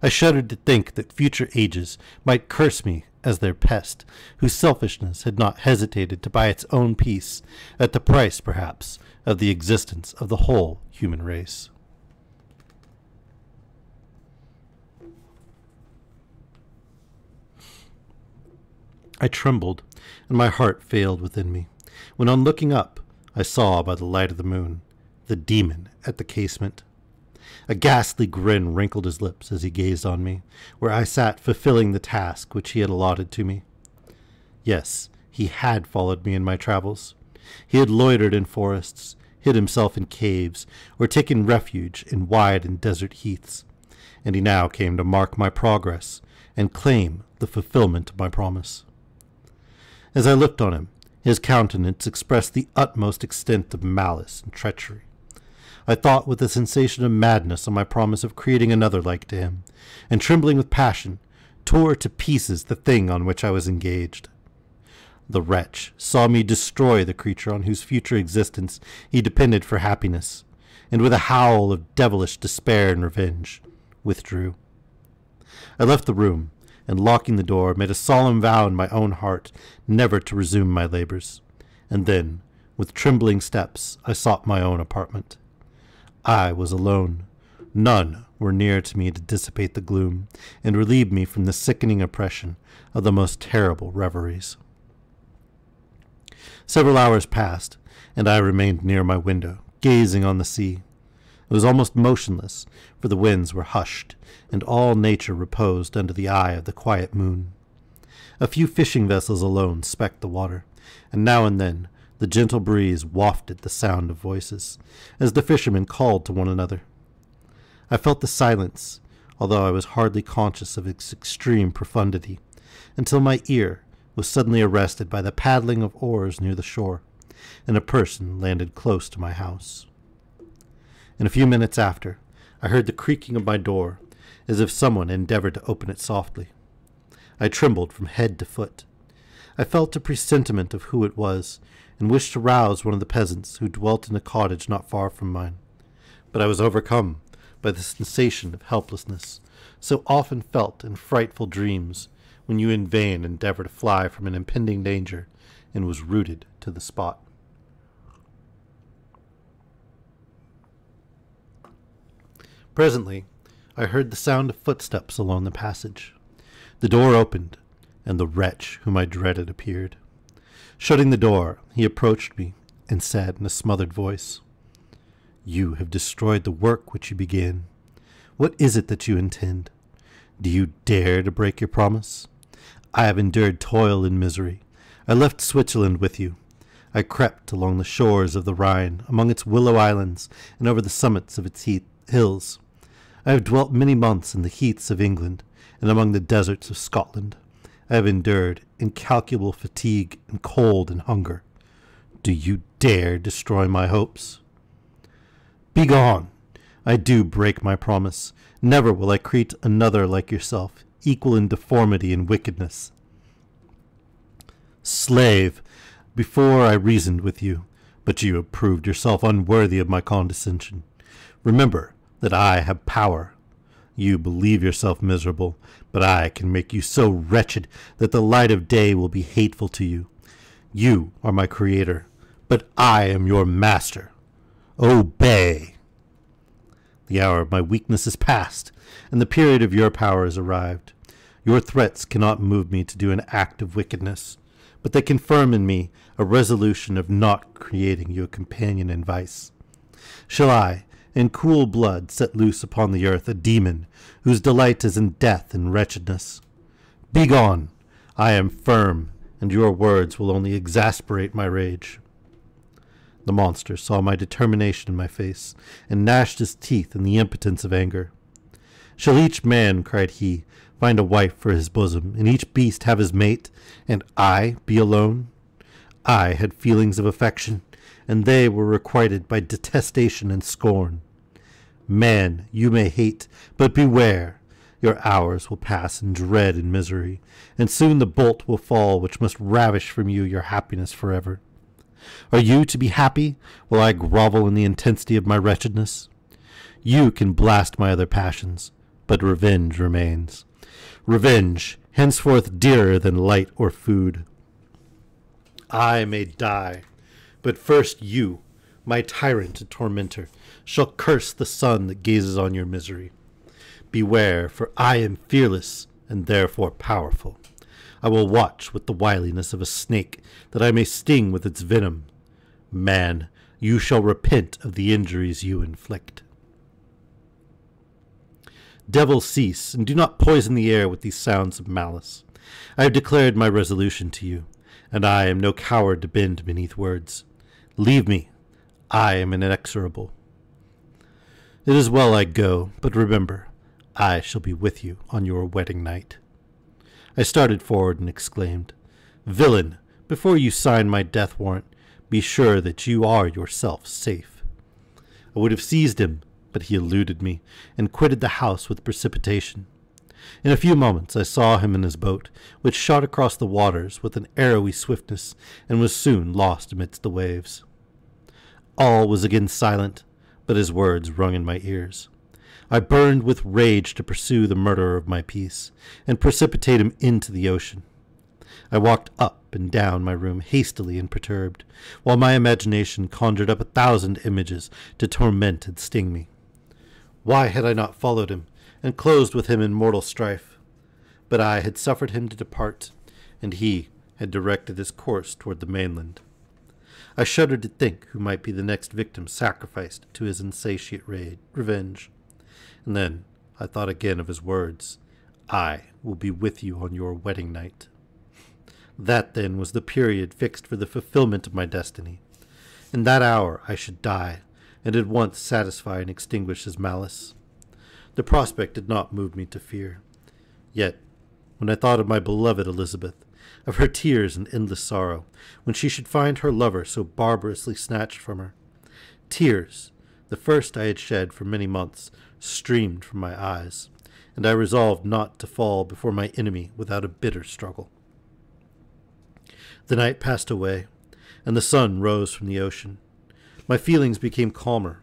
I shuddered to think that future ages might curse me as their pest, whose selfishness had not hesitated to buy its own peace, at the price, perhaps, of the existence of the whole human race. I trembled, and my heart failed within me, when on looking up I saw by the light of the moon the demon at the casement. A ghastly grin wrinkled his lips as he gazed on me, where I sat fulfilling the task which he had allotted to me. Yes, he had followed me in my travels. He had loitered in forests, hid himself in caves, or taken refuge in wide and desert heaths, and he now came to mark my progress and claim the fulfillment of my promise. As I looked on him, his countenance expressed the utmost extent of malice and treachery. I thought with a sensation of madness on my promise of creating another like to him, and trembling with passion, tore to pieces the thing on which I was engaged. The wretch saw me destroy the creature on whose future existence he depended for happiness, and with a howl of devilish despair and revenge, withdrew. I left the room, and locking the door, made a solemn vow in my own heart never to resume my labors, and then, With trembling steps, I sought my own apartment. I was alone. None were near to me to dissipate the gloom and relieve me from the sickening oppression of the most terrible reveries. Several hours passed, and I remained near my window, gazing on the sea. It was almost motionless, for the winds were hushed, and all nature reposed under the eye of the quiet moon. A few fishing vessels alone specked the water, and now and then the gentle breeze wafted the sound of voices, as the fishermen called to one another. I felt the silence, although I was hardly conscious of its extreme profundity, until my ear was suddenly arrested by the paddling of oars near the shore, and a person landed close to my house. In a few minutes after, I heard the creaking of my door, as if someone endeavored to open it softly. I trembled from head to foot. I felt a presentiment of who it was, and wished to rouse one of the peasants who dwelt in a cottage not far from mine. But I was overcome by the sensation of helplessness, so often felt in frightful dreams, when you in vain endeavor to fly from an impending danger, and was rooted to the spot. Presently, I heard the sound of footsteps along the passage. The door opened, and the wretch whom I dreaded appeared. Shutting the door, he approached me and said in a smothered voice, "You have destroyed the work which you began. What is it that you intend? Do you dare to break your promise? I have endured toil and misery. I left Switzerland with you. I crept along the shores of the Rhine, among its willow islands, and over the summits of its hills. I have dwelt many months in the heaths of England, and among the deserts of Scotland. I have endured incalculable fatigue and cold and hunger. Do you dare destroy my hopes? Begone! I do break my promise. Never will I create another like yourself, equal in deformity and wickedness. Slave, before I reasoned with you, but you have proved yourself unworthy of my condescension. Remember that I have power. You believe yourself miserable, but I can make you so wretched that the light of day will be hateful to you. You are my creator, but I am your master. Obey. The hour of my weakness is past, and the period of your power has arrived. Your threats cannot move me to do an act of wickedness, but they confirm in me a resolution of not creating you a companion in vice. Shall I, in cool blood, set loose upon the earth a demon whose delight is in death and wretchedness? Begone! I am firm, and your words will only exasperate my rage. The monster saw my determination in my face, and gnashed his teeth in the impotence of anger. Shall each man, cried he, find a wife for his bosom, and each beast have his mate, and I be alone? I had feelings of affection, and they were requited by detestation and scorn. Man, you may hate, but beware. Your hours will pass in dread and misery, and soon the bolt will fall which must ravish from you your happiness forever. Are you to be happy, while I grovel in the intensity of my wretchedness? You can blast my other passions, but revenge remains. Revenge, henceforth dearer than light or food. I may die, but first you, my tyrant and tormentor, shall curse the sun that gazes on your misery. Beware, for I am fearless and therefore powerful. I will watch with the wiliness of a snake, that I may sting with its venom. Man, you shall repent of the injuries you inflict. Devil, cease, and do not poison the air with these sounds of malice. I have declared my resolution to you, and I am no coward to bend beneath words. Leave me. I am inexorable. It is well I go, but remember, I shall be with you on your wedding night. I started forward and exclaimed, Villain, before you sign my death warrant, be sure that you are yourself safe. I would have seized him, but he eluded me, and quitted the house with precipitation. In a few moments I saw him in his boat, which shot across the waters with an arrowy swiftness, and was soon lost amidst the waves. All was again silent, but his words rung in my ears. I burned with rage to pursue the murderer of my peace, and precipitate him into the ocean. I walked up and down my room hastily and perturbed, while my imagination conjured up 1,000 images to torment and sting me. Why had I not followed him, and closed with him in mortal strife? But I had suffered him to depart, and he had directed his course toward the mainland. I shuddered to think who might be the next victim sacrificed to his insatiate revenge. And then I thought again of his words, "I will be with you on your wedding night." That, then, was the period fixed for the fulfillment of my destiny. In that hour I should die, and at once satisfy and extinguish his malice. The prospect did not move me to fear. Yet, when I thought of my beloved Elizabeth, of her tears and endless sorrow, when she should find her lover so barbarously snatched from her, tears, the first I had shed for many months, streamed from my eyes, and I resolved not to fall before my enemy without a bitter struggle. The night passed away, and the sun rose from the ocean. My feelings became calmer,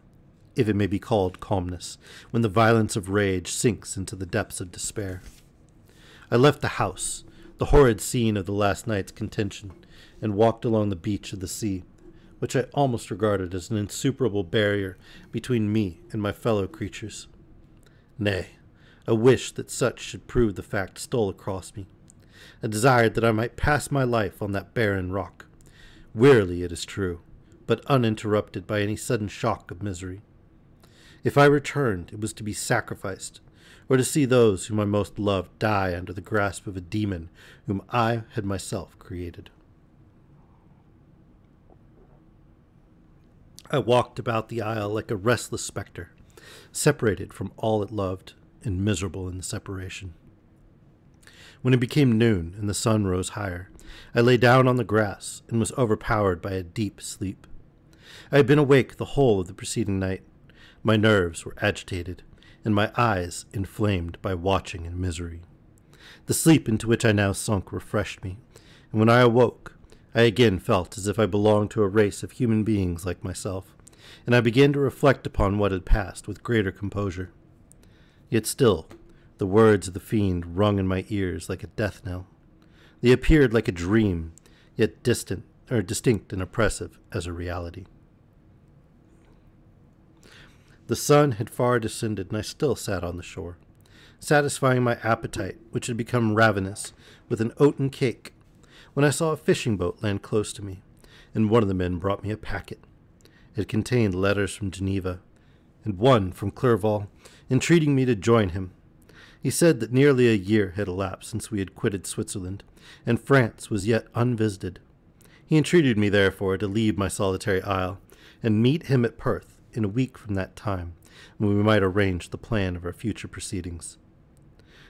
if it may be called calmness, when the violence of rage sinks into the depths of despair. I left the house, the horrid scene of the last night's contention, and walked along the beach of the sea, which I almost regarded as an insuperable barrier between me and my fellow creatures. Nay, a wish that such should prove the fact stole across me. I desired that I might pass my life on that barren rock, wearily it is true, but uninterrupted by any sudden shock of misery. If I returned, it was to be sacrificed, or to see those whom I most loved die under the grasp of a demon whom I had myself created. I walked about the isle like a restless spectre, separated from all it loved, and miserable in the separation. When it became noon and the sun rose higher, I lay down on the grass and was overpowered by a deep sleep. I had been awake the whole of the preceding night. My nerves were agitated, and my eyes inflamed by watching and misery. The sleep into which I now sunk refreshed me, and when I awoke, I again felt as if I belonged to a race of human beings like myself, and I began to reflect upon what had passed with greater composure. Yet still, the words of the fiend rung in my ears like a death knell. They appeared like a dream, yet distinct and oppressive as a reality. The sun had far descended, and I still sat on the shore, satisfying my appetite, which had become ravenous, with an oaten cake, when I saw a fishing boat land close to me, and one of the men brought me a packet. It contained letters from Geneva, and one from Clerval, entreating me to join him. He said that nearly a year had elapsed since we had quitted Switzerland, and France was yet unvisited. He entreated me, therefore, to leave my solitary isle, and meet him at Perth in a week from that time, when we might arrange the plan of our future proceedings.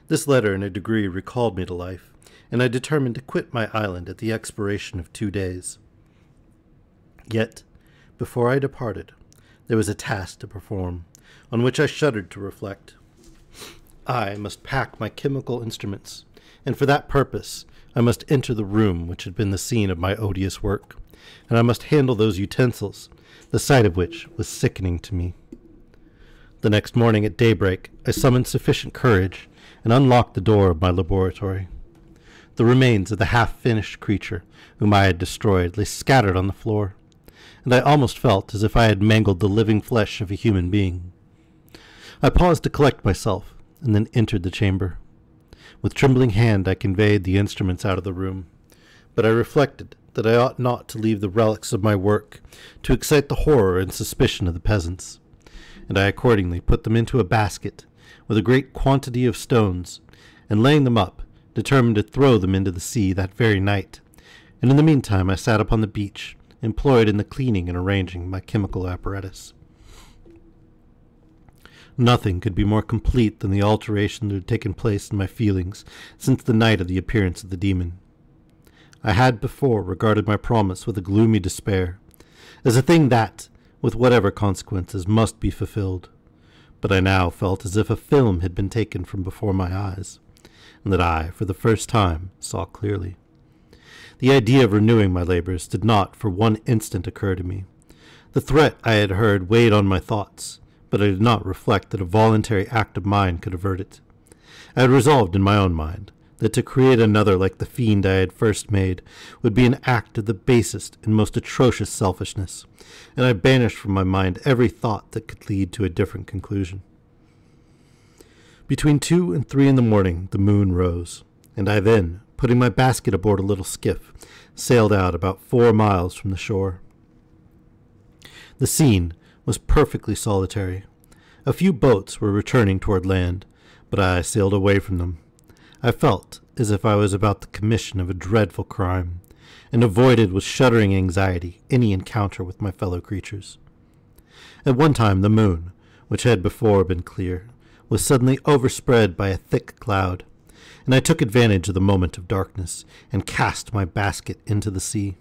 This letter in a degree recalled me to life, and I determined to quit my island at the expiration of 2 days. Yet, before I departed, there was a task to perform, on which I shuddered to reflect. I must pack my chemical instruments, and for that purpose I must enter the room which had been the scene of my odious work, and I must handle those utensils, the sight of which was sickening to me. The next morning at daybreak I summoned sufficient courage and unlocked the door of my laboratory. The remains of the half-finished creature whom I had destroyed lay scattered on the floor, and I almost felt as if I had mangled the living flesh of a human being. I paused to collect myself, and then entered the chamber. With trembling hand I conveyed the instruments out of the room, but I reflected that I ought not to leave the relics of my work to excite the horror and suspicion of the peasants, and I accordingly put them into a basket with a great quantity of stones, and laying them up, determined to throw them into the sea that very night, and in the meantime I sat upon the beach, employed in the cleaning and arranging my chemical apparatus. Nothing could be more complete than the alteration that had taken place in my feelings since the night of the appearance of the demon. I had before regarded my promise with a gloomy despair, as a thing that, with whatever consequences, must be fulfilled, but I now felt as if a film had been taken from before my eyes, and that I, for the first time, saw clearly. The idea of renewing my labors did not for one instant occur to me. The threat I had heard weighed on my thoughts, but I did not reflect that a voluntary act of mine could avert it. I had resolved in my own mind that to create another like the fiend I had first made would be an act of the basest and most atrocious selfishness, and I banished from my mind every thought that could lead to a different conclusion. Between 2 and 3 in the morning the moon rose, and I then, putting my basket aboard a little skiff, sailed out about 4 miles from the shore. The scene was perfectly solitary. A few boats were returning toward land, but I sailed away from them. I felt as if I was about the commission of a dreadful crime, and avoided with shuddering anxiety any encounter with my fellow creatures. At one time the moon, which had before been clear, was suddenly overspread by a thick cloud, and I took advantage of the moment of darkness, and cast my basket into the sea.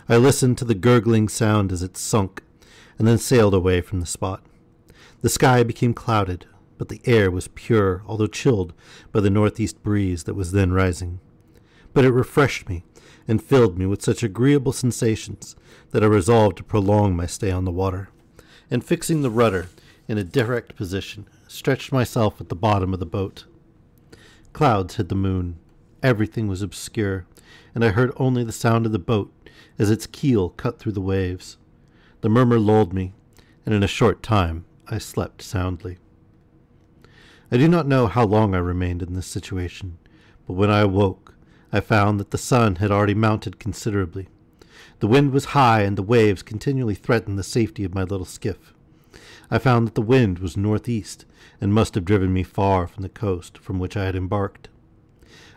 I listened to the gurgling sound as it sunk, and then sailed away from the spot. The sky became clouded, but the air was pure, although chilled by the northeast breeze that was then rising. But it refreshed me, and filled me with such agreeable sensations that I resolved to prolong my stay on the water, and fixing the rudder in a direct position, stretched myself at the bottom of the boat. Clouds hid the moon. Everything was obscure, and I heard only the sound of the boat as its keel cut through the waves. The murmur lulled me, and in a short time I slept soundly. I do not know how long I remained in this situation, but when I awoke, I found that the sun had already mounted considerably. The wind was high, and the waves continually threatened the safety of my little skiff. I found that the wind was northeast, and must have driven me far from the coast from which I had embarked.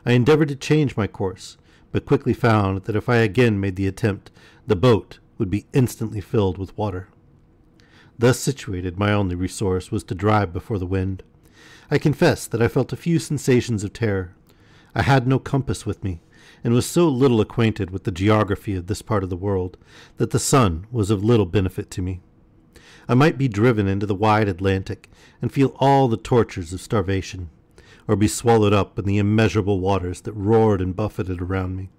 I endeavored to change my course, but quickly found that if I again made the attempt, the boat would be instantly filled with water. Thus situated, my only resource was to drive before the wind. I confess that I felt a few sensations of terror. I had no compass with me, and was so little acquainted with the geography of this part of the world that the sun was of little benefit to me. I might be driven into the wide Atlantic and feel all the tortures of starvation, or be swallowed up in the immeasurable waters that roared and buffeted around me.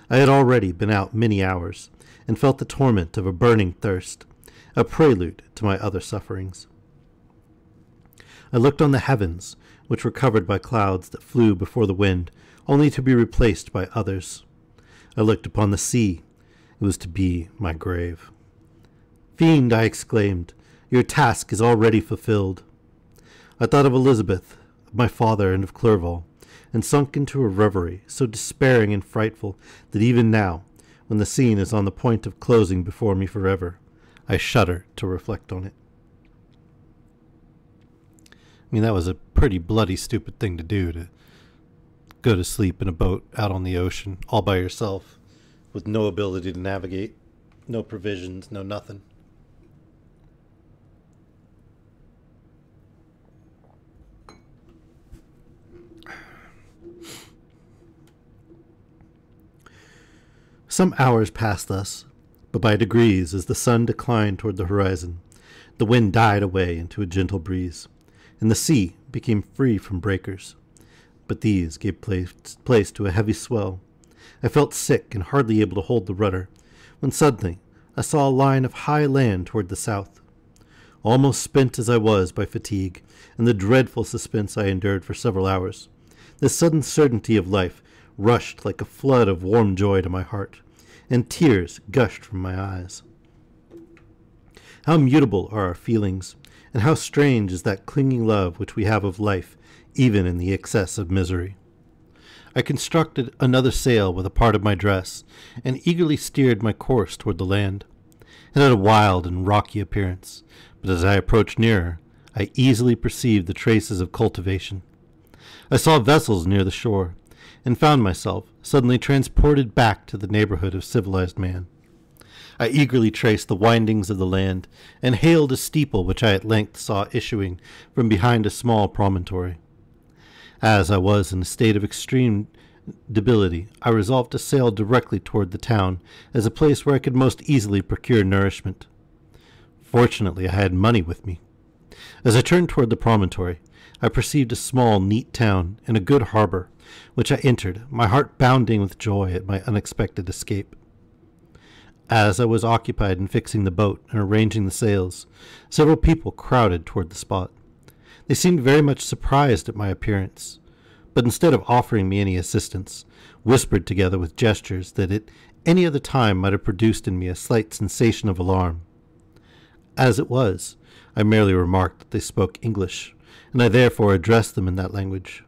I had already been out many hours, and felt the torment of a burning thirst, a prelude to my other sufferings. I looked on the heavens, which were covered by clouds that flew before the wind, only to be replaced by others. I looked upon the sea. It was to be my grave. "Fiend," I exclaimed, "your task is already fulfilled." I thought of Elizabeth, of my father, and of Clerval, and sunk into a reverie so despairing and frightful that even now, when the scene is on the point of closing before me forever, I shudder to reflect on it. I mean, that was a pretty bloody stupid thing to do, to go to sleep in a boat out on the ocean all by yourself with no ability to navigate, no provisions, no nothing. Some hours passed thus, but by degrees, as the sun declined toward the horizon, the wind died away into a gentle breeze, and the sea became free from breakers. But these gave place to a heavy swell. I felt sick and hardly able to hold the rudder, when suddenly I saw a line of high land toward the south. Almost spent as I was by fatigue and the dreadful suspense I endured for several hours, this sudden certainty of life rushed like a flood of warm joy to my heart, and tears gushed from my eyes. How mutable are our feelings, and how strange is that clinging love which we have of life, even in the excess of misery. I constructed another sail with a part of my dress, and eagerly steered my course toward the land. It had a wild and rocky appearance, but as I approached nearer, I easily perceived the traces of cultivation. I saw vessels near the shore, and found myself suddenly transported back to the neighborhood of civilized man. I eagerly traced the windings of the land, and hailed a steeple which I at length saw issuing from behind a small promontory. As I was in a state of extreme debility, I resolved to sail directly toward the town as a place where I could most easily procure nourishment. Fortunately, I had money with me. As I turned toward the promontory, I perceived a small, neat town and a good harbor, which I entered, my heart bounding with joy at my unexpected escape. As I was occupied in fixing the boat and arranging the sails, several people crowded toward the spot. They seemed very much surprised at my appearance, but instead of offering me any assistance, whispered together with gestures that at any other time might have produced in me a slight sensation of alarm. As it was, I merely remarked that they spoke English, and I therefore addressed them in that language.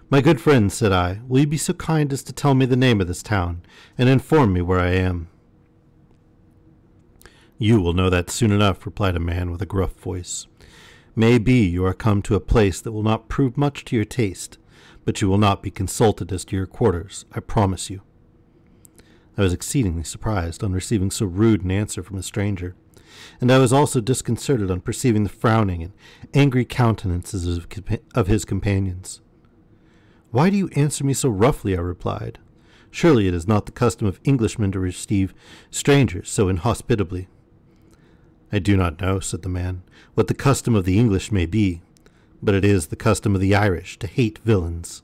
"My good friends," said I, "will you be so kind as to tell me the name of this town, and inform me where I am?" "You will know that soon enough," replied a man with a gruff voice. "May be you are come to a place that will not prove much to your taste, but you will not be consulted as to your quarters, I promise you." I was exceedingly surprised on receiving so rude an answer from a stranger, and I was also disconcerted on perceiving the frowning and angry countenances of his companions. "Why do you answer me so roughly?" I replied. "Surely it is not the custom of Englishmen to receive strangers so inhospitably." "I do not know," said the man, "what the custom of the English may be, but it is the custom of the Irish to hate villains."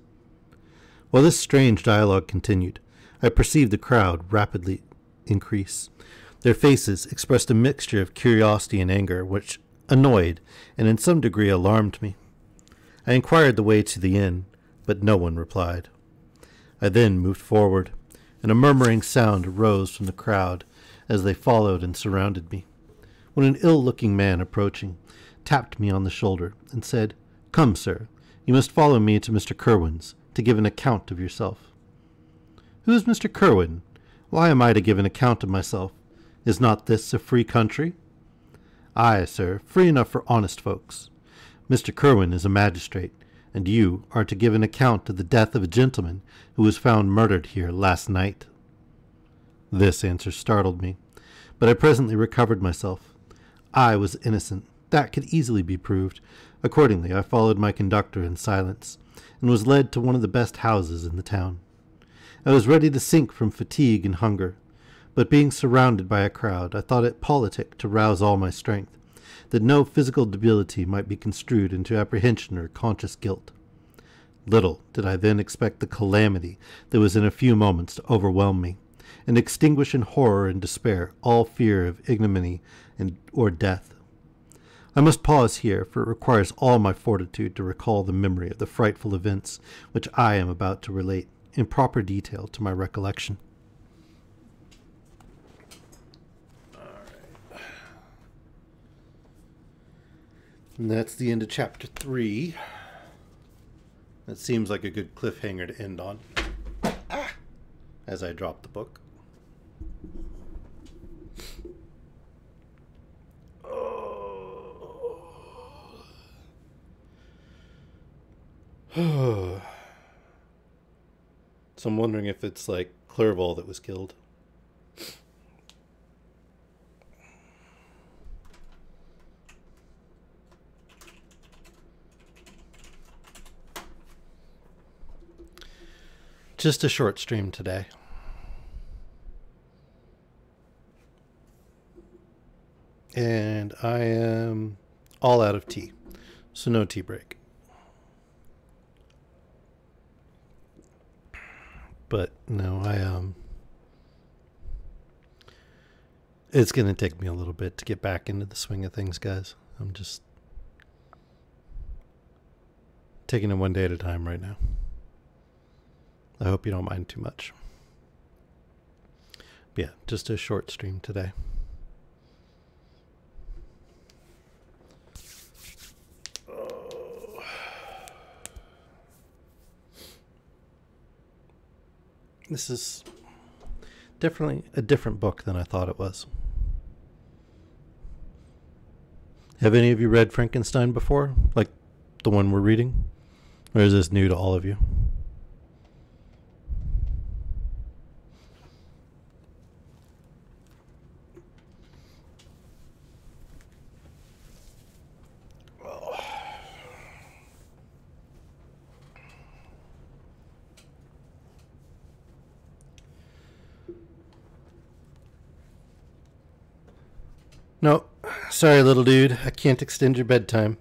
While this strange dialogue continued, I perceived the crowd rapidly increase. Their faces expressed a mixture of curiosity and anger, which annoyed and in some degree alarmed me. I inquired the way to the inn, but no one replied. I then moved forward, and a murmuring sound arose from the crowd as they followed and surrounded me, when an ill-looking man approaching tapped me on the shoulder and said, "Come, sir, you must follow me to Mr. Kirwin's to give an account of yourself." "Who is Mr. Kirwin? Why am I to give an account of myself? Is not this a free country?" "Aye, sir, free enough for honest folks. Mr. Kirwin is a magistrate, and you are to give an account of the death of a gentleman who was found murdered here last night." This answer startled me, but I presently recovered myself. I was innocent. That could easily be proved. Accordingly, I followed my conductor in silence, and was led to one of the best houses in the town. I was ready to sink from fatigue and hunger, but being surrounded by a crowd, I thought it politic to rouse all my strength, that no physical debility might be construed into apprehension or conscious guilt. Little did I then expect the calamity that was in a few moments to overwhelm me, and extinguish in horror and despair all fear of ignominy or death. I must pause here, for it requires all my fortitude to recall the memory of the frightful events which I am about to relate in proper detail to my recollection. And that's the end of chapter 3. That seems like a good cliffhanger to end on. As I drop the book. So I'm wondering if it's like Clerval that was killed. Just a short stream today. And I am all out of tea, so no tea break. But no, it's going to take me a little bit to get back into the swing of things, guys. I'm just taking it one day at a time right now. I hope you don't mind too much. But yeah, just a short stream today. This is definitely a different book than I thought it was. Have any of you read Frankenstein before? Like the one we're reading? Or is this new to all of you? No, sorry, little dude. I can't extend your bedtime.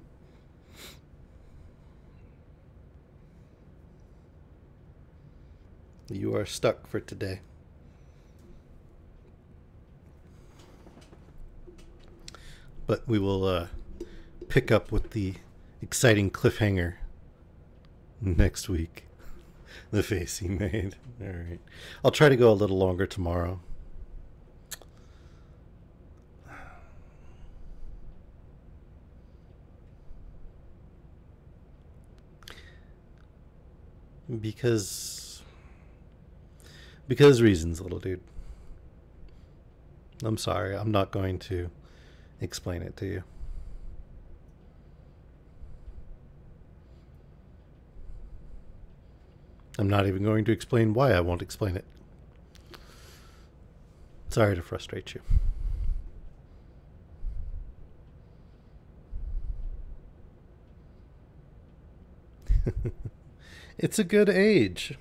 You are stuck for today. But we will pick up with the exciting cliffhanger next week. The face he made. All right. I'll try to go a little longer tomorrow. Because reasons, little dude. I'm sorry. I'm not going to explain it to you. I'm not even going to explain why I won't explain it. Sorry to frustrate you. It's a good age.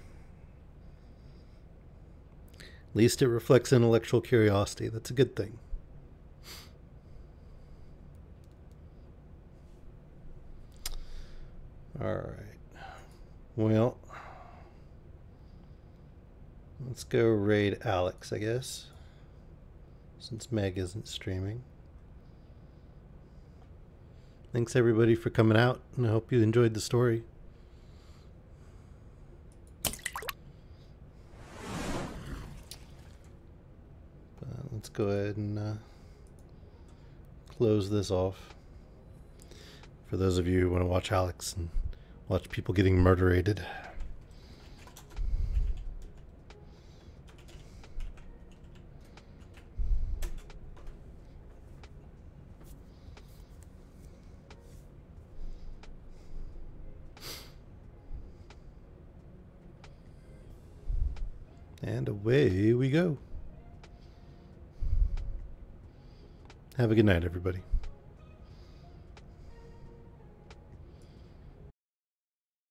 At least it reflects intellectual curiosity. That's a good thing. All right. Well, let's go raid Alex, I guess, since Meg isn't streaming. Thanks everybody for coming out, and I hope you enjoyed the story. Let's go ahead and close this off. For those of you who want to watch Alex and watch people getting murderated. And away we go. Have a good night, everybody.